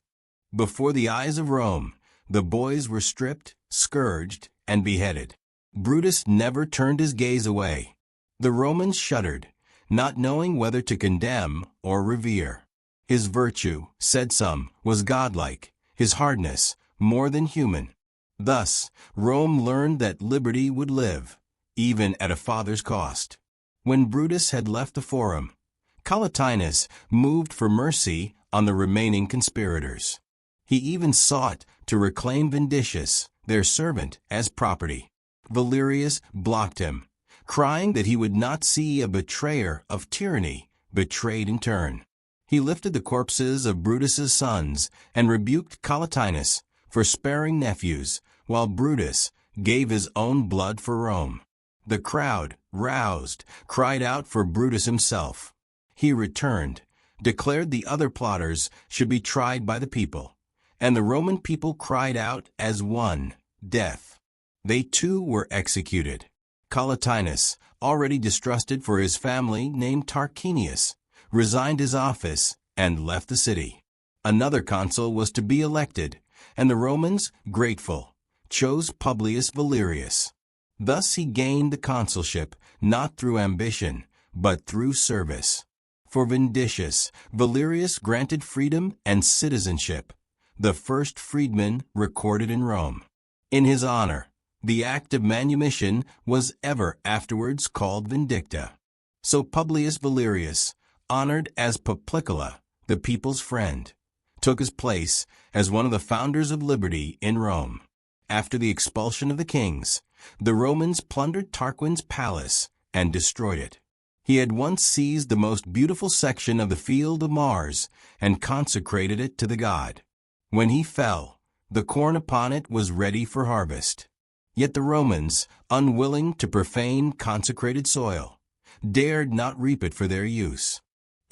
Before the eyes of Rome, the boys were stripped, scourged, and beheaded. Brutus never turned his gaze away. The Romans shuddered, not knowing whether to condemn or revere. His virtue, said some, was godlike, his hardness more than human. Thus, Rome learned that liberty would live, even at a father's cost. When Brutus had left the forum, Collatinus moved for mercy on the remaining conspirators. He even sought to reclaim Vindicius, their servant, as property. Valerius blocked him, crying that he would not see a betrayer of tyranny betrayed in turn. He lifted the corpses of Brutus's sons and rebuked Collatinus for sparing nephews, while Brutus gave his own blood for Rome. The crowd, roused, cried out for Brutus himself. He returned, declared the other plotters should be tried by the people, and the Roman people cried out as one, "Death!" They too were executed. Collatinus, already distrusted for his family named Tarquinius, resigned his office and left the city. Another consul was to be elected, and the Romans, grateful, chose Publius Valerius. Thus he gained the consulship not through ambition, but through service. For Vindicius, Valerius granted freedom and citizenship, the first freedman recorded in Rome. In his honor, the act of manumission was ever afterwards called vindicta. So Publius Valerius, honored as Poplicola, the people's friend, took his place as one of the founders of liberty in Rome. After the expulsion of the kings, the Romans plundered Tarquin's palace and destroyed it. He had once seized the most beautiful section of the field of Mars and consecrated it to the god. When he fell, the corn upon it was ready for harvest. Yet the Romans, unwilling to profane consecrated soil, dared not reap it for their use.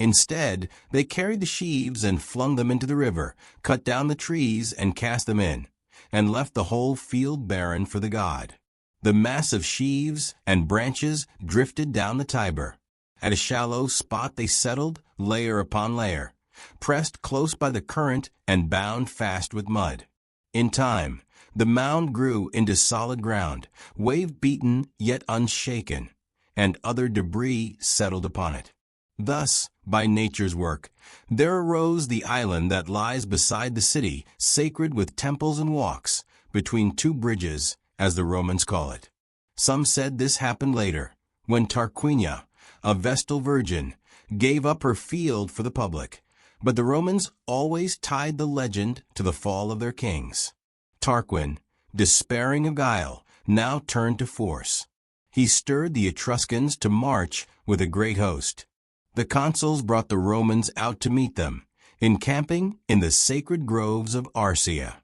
Instead, they carried the sheaves and flung them into the river, cut down the trees and cast them in, and left the whole field barren for the god. The mass of sheaves and branches drifted down the Tiber. At a shallow spot they settled, layer upon layer, pressed close by the current and bound fast with mud. In time, the mound grew into solid ground, wave-beaten yet unshaken, and other debris settled upon it. Thus, by nature's work, there arose the island that lies beside the city, sacred with temples and walks, between two bridges, as the Romans call it. Some said this happened later, when Tarquinia, a Vestal virgin, gave up her field for the public, but the Romans always tied the legend to the fall of their kings. Tarquin, despairing of guile, now turned to force. He stirred the Etruscans to march with a great host. The consuls brought the Romans out to meet them, encamping in the sacred groves of Arcia.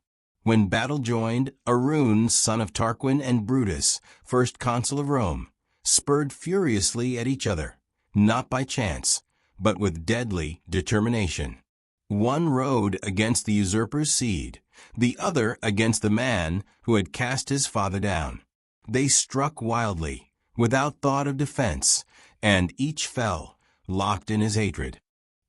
When battle joined, Arun, son of Tarquin, and Brutus, first consul of Rome, spurred furiously at each other, not by chance, but with deadly determination. One rode against the usurper's seed, the other against the man who had cast his father down. They struck wildly, without thought of defense, and each fell, locked in his hatred.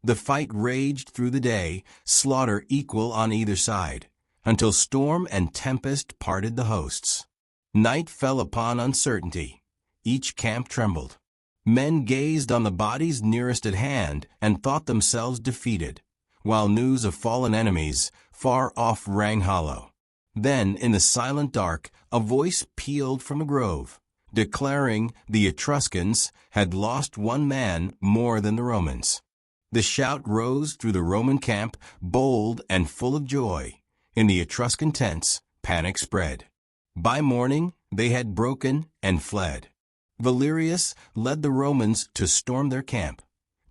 The fight raged through the day, slaughter equal on either side, until storm and tempest parted the hosts. Night fell upon uncertainty. Each camp trembled. Men gazed on the bodies nearest at hand and thought themselves defeated, while news of fallen enemies far off rang hollow. Then, in the silent dark, a voice pealed from a grove, declaring the Etruscans had lost one man more than the Romans. The shout rose through the Roman camp, bold and full of joy. In the Etruscan tents, panic spread. By morning, they had broken and fled. Valerius led the Romans to storm their camp,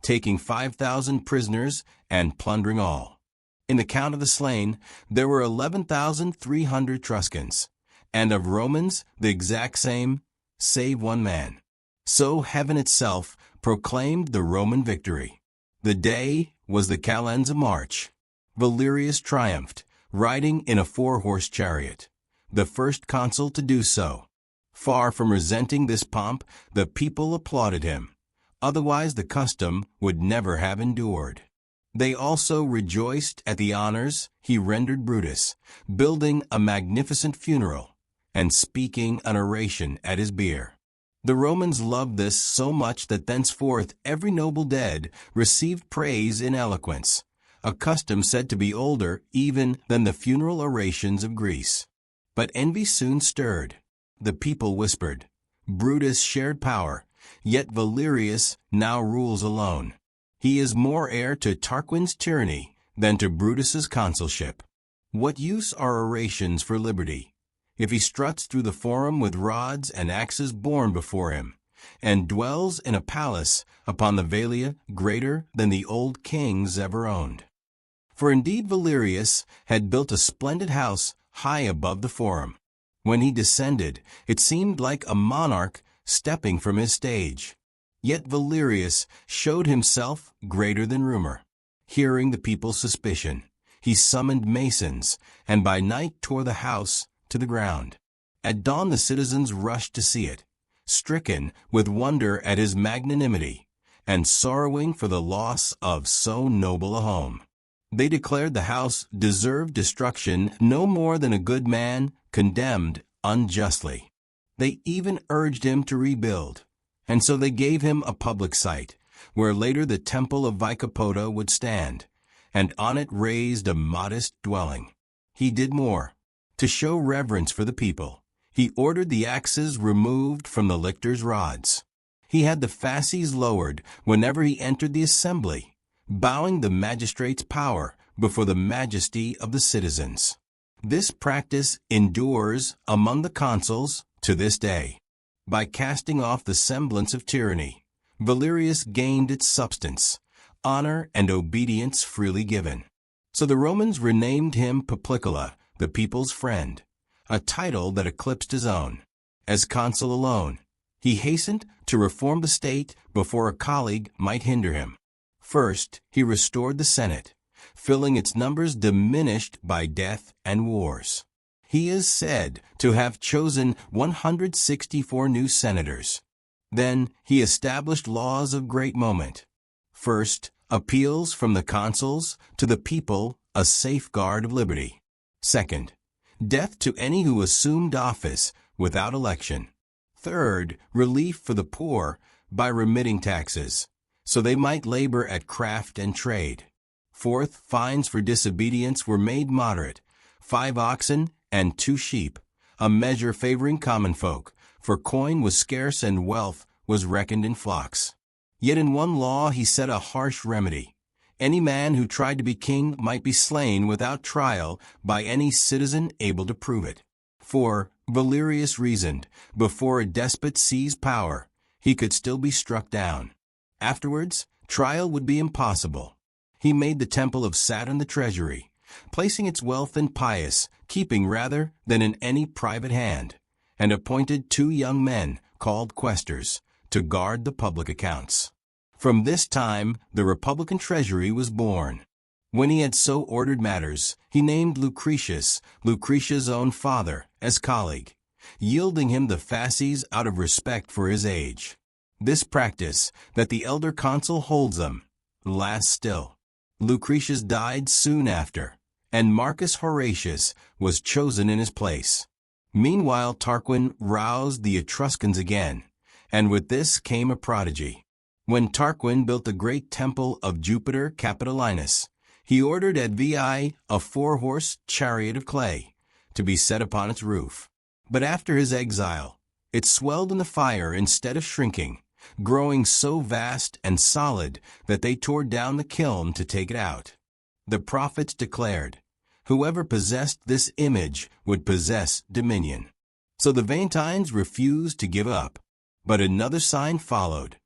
taking 5,000 prisoners and plundering all. In the count of the slain, there were 11,300 Etruscans, and of Romans the exact same, save one man. So heaven itself proclaimed the Roman victory. The day was the Calenza March. Valerius triumphed, riding in a 4-horse chariot, the first consul to do so. Far from resenting this pomp, the people applauded him. Otherwise the custom would never have endured. They also rejoiced at the honors he rendered Brutus, building a magnificent funeral and speaking an oration at his bier. The Romans loved this so much that thenceforth every noble dead received praise in eloquence, a custom said to be older even than the funeral orations of Greece. But envy soon stirred. The people whispered, Brutus shared power, yet Valerius now rules alone. He is more heir to Tarquin's tyranny than to Brutus's consulship. What use are orations for liberty, if he struts through the forum with rods and axes borne before him, and dwells in a palace upon the Velia greater than the old kings ever owned? For indeed Valerius had built a splendid house high above the forum. When he descended, it seemed like a monarch stepping from his stage. Yet Valerius showed himself greater than rumor. Hearing the people's suspicion, he summoned masons, and by night tore the house to the ground. At dawn the citizens rushed to see it, stricken with wonder at his magnanimity, and sorrowing for the loss of so noble a home. They declared the house deserved destruction no more than a good man condemned unjustly. They even urged him to rebuild, and so they gave him a public site, where later the temple of Vicopota would stand, and on it raised a modest dwelling. He did more. To show reverence for the people, he ordered the axes removed from the lictors' rods. He had the fasces lowered whenever he entered the assembly, bowing the magistrate's power before the majesty of the citizens. This practice endures among the consuls to this day. By casting off the semblance of tyranny, Valerius gained its substance, honor and obedience freely given. So the Romans renamed him Poplicola, the people's friend, a title that eclipsed his own. As consul alone, he hastened to reform the state before a colleague might hinder him. First, he restored the Senate, filling its numbers diminished by death and wars. He is said to have chosen 164 new senators. Then he established laws of great moment. First, appeals from the consuls to the people, a safeguard of liberty. Second, death to any who assumed office without election. Third, relief for the poor by remitting taxes, so they might labor at craft and trade. Fourth, fines for disobedience were made moderate, 5 oxen and 2 sheep, a measure favoring common folk, for coin was scarce and wealth was reckoned in flocks. Yet in one law he set a harsh remedy. Any man who tried to be king might be slain without trial by any citizen able to prove it. For, Valerius reasoned, before a despot seized power, he could still be struck down. Afterwards, trial would be impossible. He made the temple of Saturn the treasury, placing its wealth in pious keeping rather than in any private hand, and appointed 2 young men, called quaestors, to guard the public accounts. From this time the republican treasury was born. When he had so ordered matters, he named Lucretius, Lucretia's own father, as colleague, yielding him the fasces out of respect for his age. This practice, that the elder consul holds them, lasts still. Lucretius died soon after, and Marcus Horatius was chosen in his place. Meanwhile Tarquin roused the Etruscans again, and with this came a prodigy. When Tarquin built the great temple of Jupiter Capitolinus, he ordered at Veii a 4-horse chariot of clay to be set upon its roof. But after his exile, it swelled in the fire instead of shrinking, growing so vast and solid that they tore down the kiln to take it out. The prophets declared, whoever possessed this image would possess dominion. So the Veientines refused to give up. But another sign followed.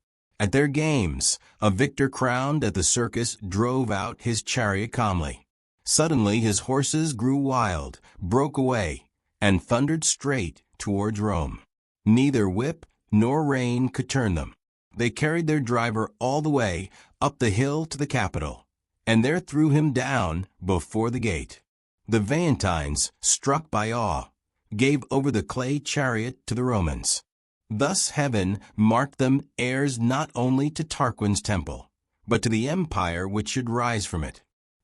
At their games, a victor crowned at the circus drove out his chariot calmly. Suddenly his horses grew wild, broke away, and thundered straight towards Rome. Neither whip nor rein could turn them. They carried their driver all the way up the hill to the Capitol, and there threw him down before the gate. The Veientines, struck by awe, gave over the clay chariot to the Romans. Thus heaven marked them heirs not only to Tarquin's temple, but to the empire which should rise from it.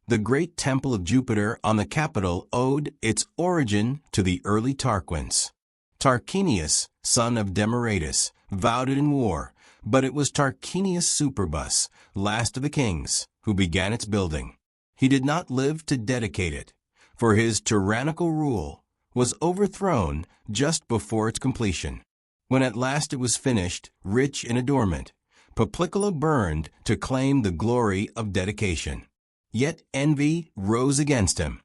The great temple of Jupiter on the Capitol owed its origin to the early Tarquins. Tarquinius, son of Demaratus, vowed it in war, but it was Tarquinius Superbus, last of the kings, who began its building. He did not live to dedicate it, for his tyrannical rule was overthrown just before its completion. When at last it was finished, rich in adornment, Poplicola burned to claim the glory of dedication. Yet envy rose against him.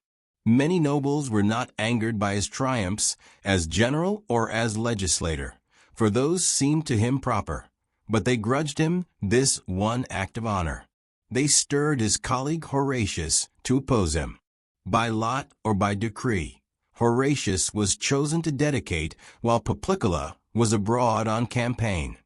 Many nobles were not angered by his triumphs as general or as legislator, for those seemed to him proper, but they grudged him this one act of honor. They stirred his colleague Horatius to oppose him. By lot or by decree, Horatius was chosen to dedicate while Poplicola was abroad on campaign.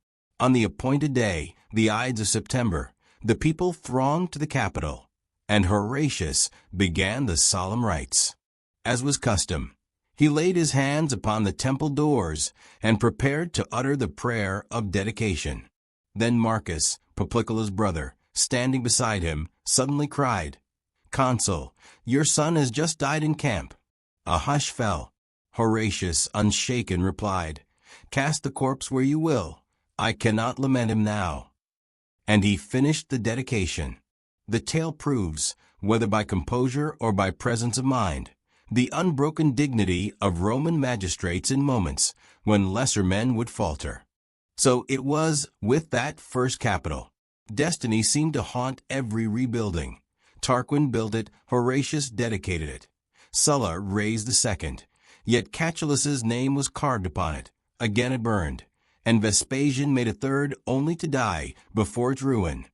On the appointed day, the Ides of September, the people thronged to the Capitol, and Horatius began the solemn rites. As was custom, He laid his hands upon the temple doors and prepared to utter the prayer of dedication. Then Marcus, Poplicola's brother, standing beside him, suddenly cried, "Consul, your son has just died in camp." A hush fell. Horatius, unshaken, replied, "Cast the corpse where you will. I cannot lament him now." And he finished the dedication. The tale proves, whether by composure or by presence of mind, the unbroken dignity of Roman magistrates in moments when lesser men would falter. So it was with that first capital. Destiny seemed to haunt every rebuilding. Tarquin built it, Horatius dedicated it. Sulla raised the second, yet Catullus's name was carved upon it. Again it burned, and Vespasian made a third only to die before its ruin.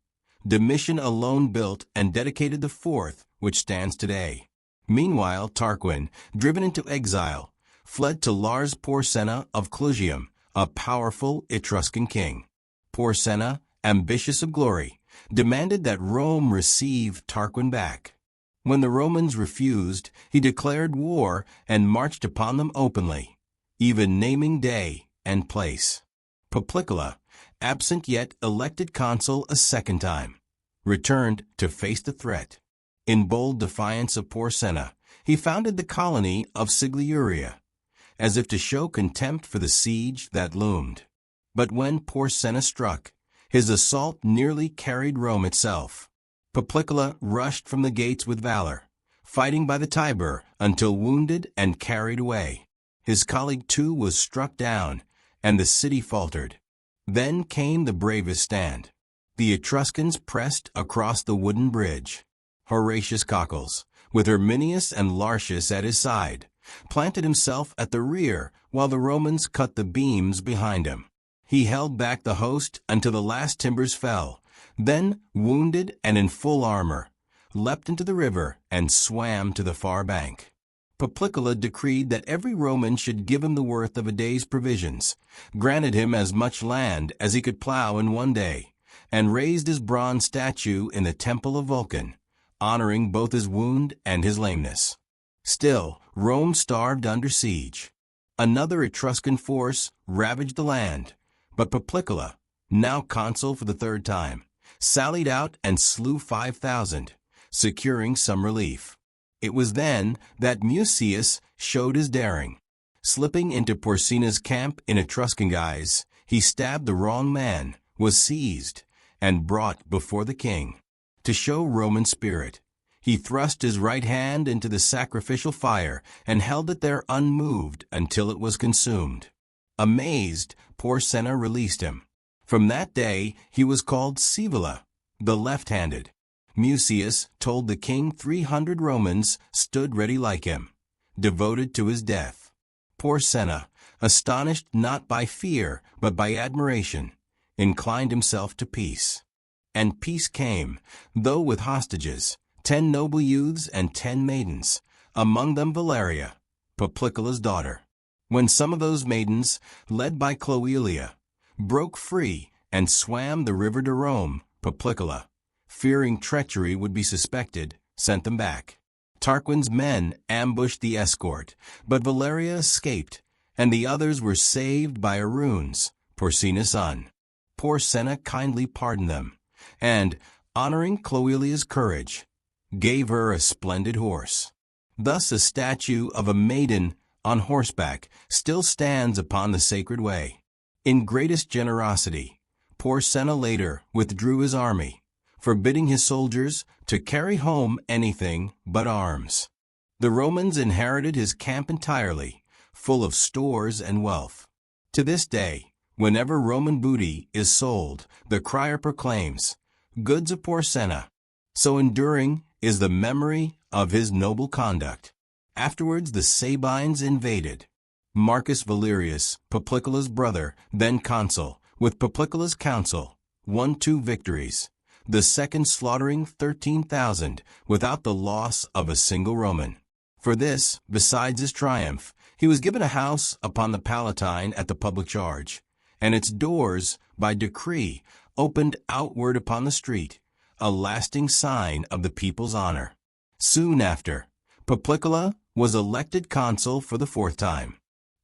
Domitian alone built and dedicated the fourth, which stands today. Meanwhile, Tarquin, driven into exile, fled to Lars Porsena of Clusium, a powerful Etruscan king. Porsena, ambitious of glory, demanded that Rome receive Tarquin back. When the Romans refused, he declared war and marched upon them openly, even naming day and place. Poplicola, absent yet elected consul a second time, returned to face the threat. In bold defiance of Porsena, he founded the colony of Sigliuria, as if to show contempt for the siege that loomed. But when Porsena struck, his assault nearly carried Rome itself. Poplicola rushed from the gates with valor, fighting by the Tiber until wounded and carried away. His colleague too was struck down, and the city faltered. Then came the bravest stand. The Etruscans pressed across the wooden bridge. Horatius Cockles, with Herminius and Lartius at his side, planted himself at the rear while the Romans cut the beams behind him. He held back the host until the last timbers fell, then, wounded and in full armor, leapt into the river and swam to the far bank. Poplicola decreed that every Roman should give him the worth of a day's provisions, granted him as much land as he could plow in one day, and raised his bronze statue in the temple of Vulcan, honoring both his wound and his lameness. Still, Rome starved under siege. Another Etruscan force ravaged the land, but Poplicola, now consul for the third time, sallied out and slew 5,000, securing some relief. It was then that Mucius showed his daring. Slipping into Porsena's camp in Etruscan guise, he stabbed the wrong man, was seized, and brought before the king. To show Roman spirit, he thrust his right hand into the sacrificial fire and held it there unmoved until it was consumed. Amazed, Porsena released him. From that day he was called Scaevola, the left-handed. Mucius told the king 300 Romans stood ready like him, devoted to his death. Porsena, astonished not by fear but by admiration, inclined himself to peace. And peace came, though with hostages, 10 noble youths and 10 maidens, among them Valeria, Poplicola's daughter. When some of those maidens, led by Cloelia, broke free and swam the river to Rome, Poplicola, fearing treachery would be suspected, sent them back. Tarquin's men ambushed the escort, but Valeria escaped, and the others were saved by Aruns, Porsena's son. Porsena kindly pardoned them, and, honoring Cloelia's courage, gave her a splendid horse. Thus a statue of a maiden on horseback still stands upon the sacred way. In greatest generosity, Porsena later withdrew his army, forbidding his soldiers to carry home anything but arms. The Romans inherited his camp entirely, full of stores and wealth. To this day, whenever Roman booty is sold, the crier proclaims, "Goods of Porsena." So enduring is the memory of his noble conduct. Afterwards the Sabines invaded. Marcus Valerius, Poplicola's brother, then consul, with Poplicola's council, won 2 victories, the second slaughtering 13,000 without the loss of a single Roman. For this, besides his triumph, he was given a house upon the Palatine at the public charge, and its doors, by decree, opened outward upon the street, a lasting sign of the people's honor. Soon after, Poplicola was elected consul for the fourth time.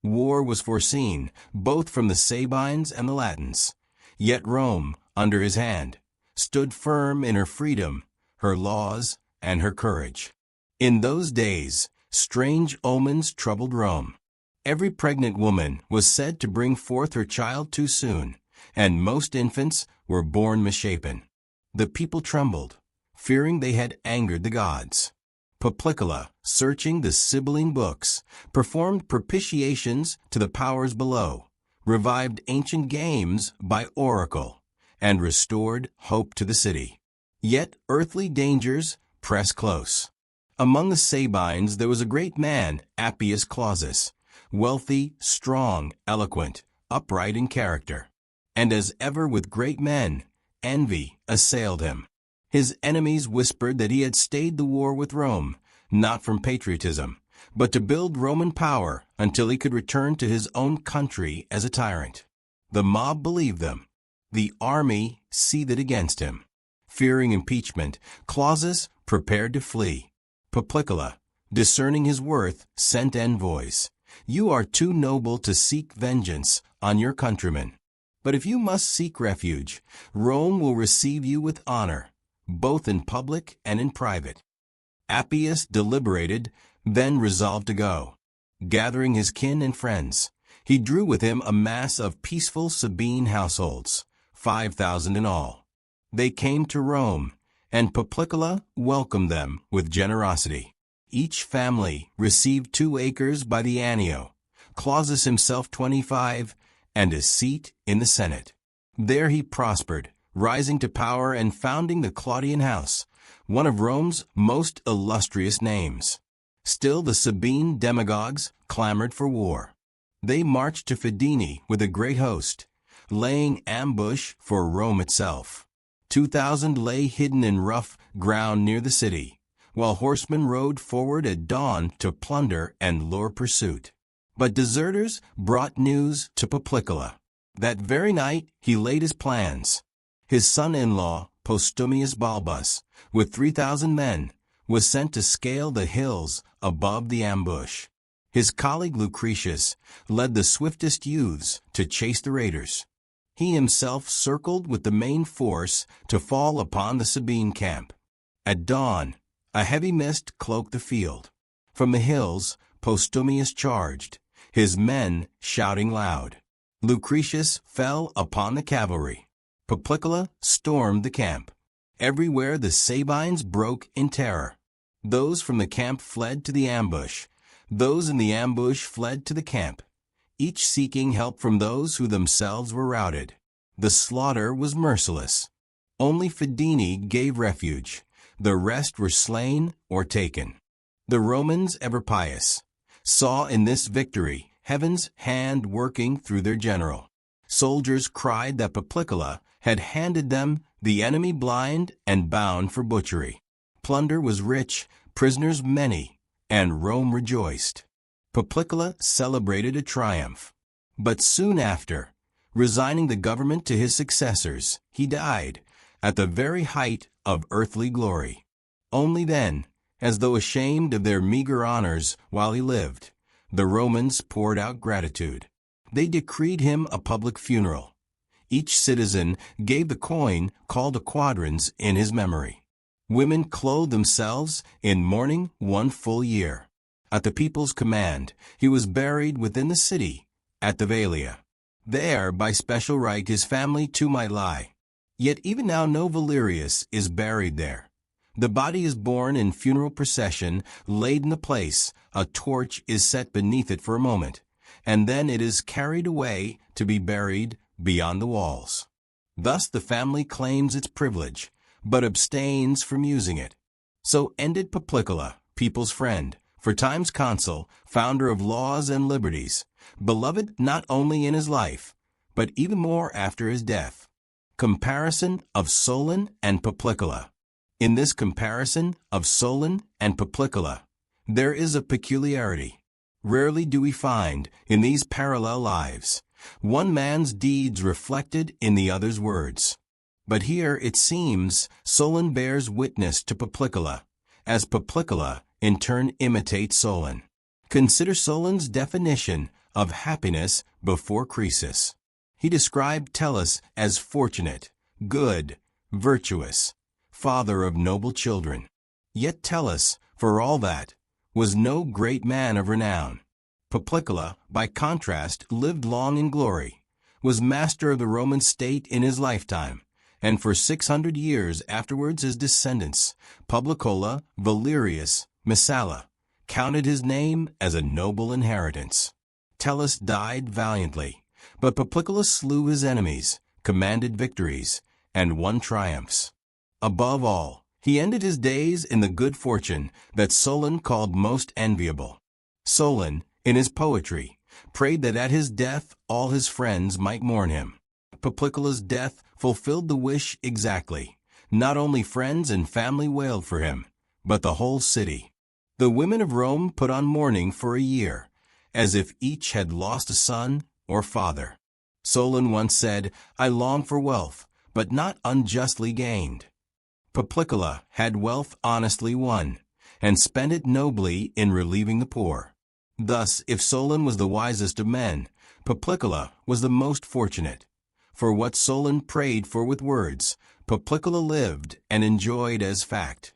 War was foreseen, both from the Sabines and the Latins. Yet Rome, under his hand, stood firm in her freedom, her laws, and her courage. In those days, strange omens troubled Rome. Every pregnant woman was said to bring forth her child too soon, and most infants were born misshapen. The people trembled, fearing they had angered the gods. Poplicola, searching the Sibylline books, performed propitiations to the powers below, revived ancient games by oracle, and restored hope to the city. Yet earthly dangers press close. Among the Sabines there was a great man, Appius Clausus, wealthy, strong, eloquent, upright in character. And as ever with great men, envy assailed him. His enemies whispered that he had stayed the war with Rome, not from patriotism, but to build Roman power until he could return to his own country as a tyrant. The mob believed them. The army seethed against him. Fearing impeachment, Clausus prepared to flee. Poplicola, discerning his worth, sent envoys. "You are too noble to seek vengeance on your countrymen. But if you must seek refuge, Rome will receive you with honor, both in public and in private." Appius deliberated, then resolved to go. Gathering his kin and friends, he drew with him a mass of peaceful Sabine households, 5,000 in all. They came to Rome, and Poplicola welcomed them with generosity. Each family received 2 acres by the Anio, Clausus himself 25, and a seat in the Senate. There he prospered, rising to power and founding the Claudian house, one of Rome's most illustrious names. Still the Sabine demagogues clamored for war. They marched to Fidene with a great host, laying ambush for Rome itself. 2,000 lay hidden in rough ground near the city, while horsemen rode forward at dawn to plunder and lure pursuit. But deserters brought news to Poplicola. That very night he laid his plans. His son-in-law, Postumius Balbus, with 3,000 men, was sent to scale the hills above the ambush. His colleague Lucretius led the swiftest youths to chase the raiders. He himself circled with the main force to fall upon the Sabine camp. At dawn, a heavy mist cloaked the field. From the hills, Postumius charged, his men shouting loud. Lucretius fell upon the cavalry. Poplicola stormed the camp. Everywhere the Sabines broke in terror. Those from the camp fled to the ambush. Those in the ambush fled to the camp, each seeking help from those who themselves were routed. The slaughter was merciless. Only Fidene gave refuge. The rest were slain or taken. The Romans, ever pious, saw in this victory heaven's hand working through their general. Soldiers cried that Poplicola had handed them the enemy blind and bound for butchery. Plunder was rich, prisoners many, and Rome rejoiced. Poplicola celebrated a triumph. But soon after, resigning the government to his successors, he died, at the very height of earthly glory. Only then, as though ashamed of their meager honors while he lived, the Romans poured out gratitude. They decreed him a public funeral. Each citizen gave the coin called a quadrans in his memory. Women clothed themselves in mourning 1 full year. At the people's command, he was buried within the city, at the Velia. There, by special right, his family too might lie. Yet even now no Valerius is buried there. The body is borne in funeral procession, laid in the place, a torch is set beneath it for a moment, and then it is carried away to be buried beyond the walls. Thus the family claims its privilege, but abstains from using it. So ended Poplicola, people's friend, for time's consul, founder of laws and liberties, beloved not only in his life, but even more after his death. Comparison of Solon and Poplicola. In this comparison of Solon and Poplicola, there is a peculiarity. Rarely do we find, in these parallel lives, one man's deeds reflected in the other's words. But here, it seems, Solon bears witness to Poplicola, as Poplicola in turn imitate Solon. Consider Solon's definition of happiness before Croesus. He described Tellus as fortunate, good, virtuous, father of noble children. Yet Tellus, for all that, was no great man of renown. Poplicola, by contrast, lived long in glory, was master of the Roman state in his lifetime, and for 600 years afterwards his descendants, Poplicola, Valerius, Messala, counted his name as a noble inheritance. Tellus died valiantly, but Poplicola slew his enemies, commanded victories, and won triumphs. Above all, he ended his days in the good fortune that Solon called most enviable. Solon, in his poetry, prayed that at his death all his friends might mourn him. Poplicola's death fulfilled the wish exactly. Not only friends and family wailed for him, but the whole city. The women of Rome put on mourning for a year, as if each had lost a son or father. Solon once said, "I long for wealth, but not unjustly gained." Poplicola had wealth honestly won, and spent it nobly in relieving the poor. Thus, if Solon was the wisest of men, Poplicola was the most fortunate. For what Solon prayed for with words, Poplicola lived and enjoyed as fact.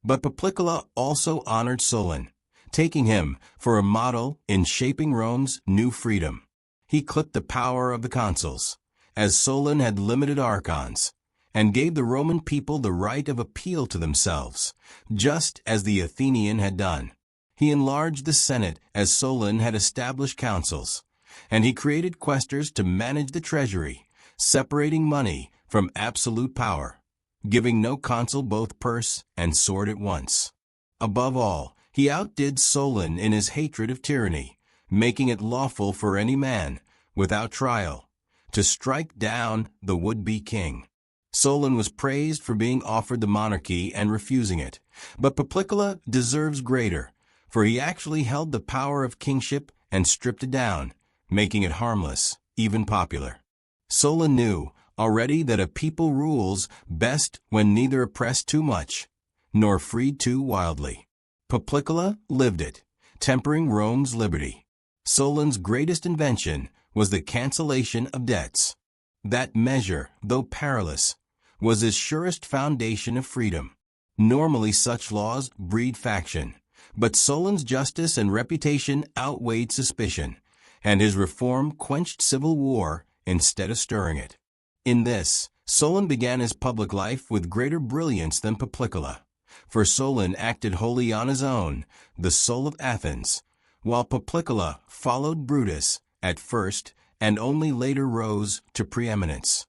But Poplicola also honored Solon, taking him for a model in shaping Rome's new freedom. He clipped the power of the consuls, as Solon had limited archons, and gave the Roman people the right of appeal to themselves, just as the Athenian had done. He enlarged the Senate as Solon had established councils, and he created quaestors to manage the treasury, separating money from absolute power, giving no consul both purse and sword at once. Above all, he outdid Solon in his hatred of tyranny, making it lawful for any man, without trial, to strike down the would-be king. Solon was praised for being offered the monarchy and refusing it, but Poplicola deserves greater, for he actually held the power of kingship and stripped it down, making it harmless, even popular. Solon knew already that a people rules best when neither oppressed too much, nor freed too wildly. Poplicola lived it, tempering Rome's liberty. Solon's greatest invention was the cancellation of debts. That measure, though perilous, was his surest foundation of freedom. Normally such laws breed faction, but Solon's justice and reputation outweighed suspicion, and his reform quenched civil war instead of stirring it. In this, Solon began his public life with greater brilliance than Poplicola, for Solon acted wholly on his own, the soul of Athens, while Poplicola followed Brutus at first and only later rose to preeminence.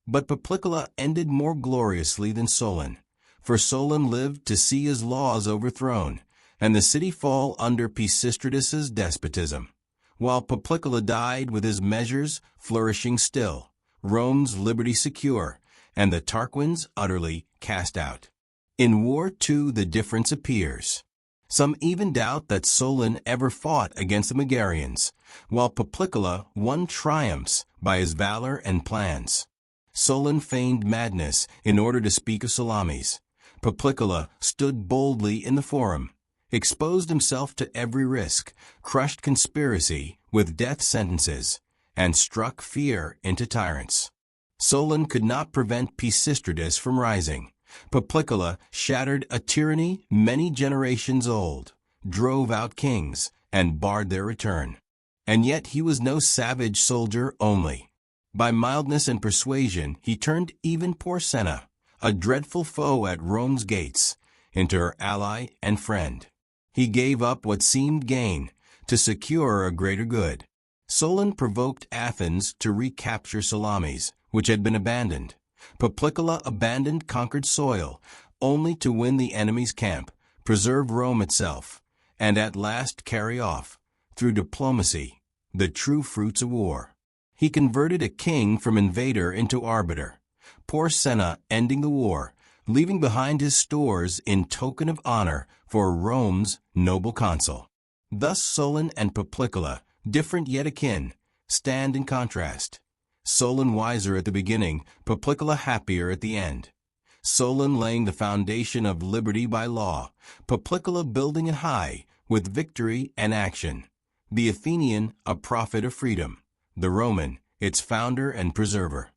But Poplicola ended more gloriously than Solon, for Solon lived to see his laws overthrown, and the city fall under Pisistratus's despotism, while Poplicola died with his measures flourishing still, Rome's liberty secure, and the Tarquins utterly cast out. In war, too, the difference appears. Some even doubt that Solon ever fought against the Megarians, while Poplicola won triumphs by his valor and plans. Solon feigned madness in order to speak of Salamis. Poplicola stood boldly in the forum, exposed himself to every risk, crushed conspiracy with death sentences, and struck fear into tyrants. Solon could not prevent Pisistratus from rising. Poplicola shattered a tyranny many generations old, drove out kings, and barred their return. And yet he was no savage soldier only. By mildness and persuasion he turned even Porsenna, a dreadful foe at Rome's gates, into her ally and friend. He gave up what seemed gain to secure a greater good. Solon provoked Athens to recapture Salamis, which had been abandoned. Poplicola abandoned conquered soil, only to win the enemy's camp, preserve Rome itself, and at last carry off, through diplomacy, the true fruits of war. He converted a king from invader into arbiter, Porsenna ending the war, leaving behind his stores in token of honor for Rome's noble consul. Thus Solon and Poplicola, different yet akin, stand in contrast. Solon wiser at the beginning, Poplicola happier at the end. Solon laying the foundation of liberty by law, Poplicola building it high with victory and action, the Athenian a prophet of freedom, the Roman its founder and preserver.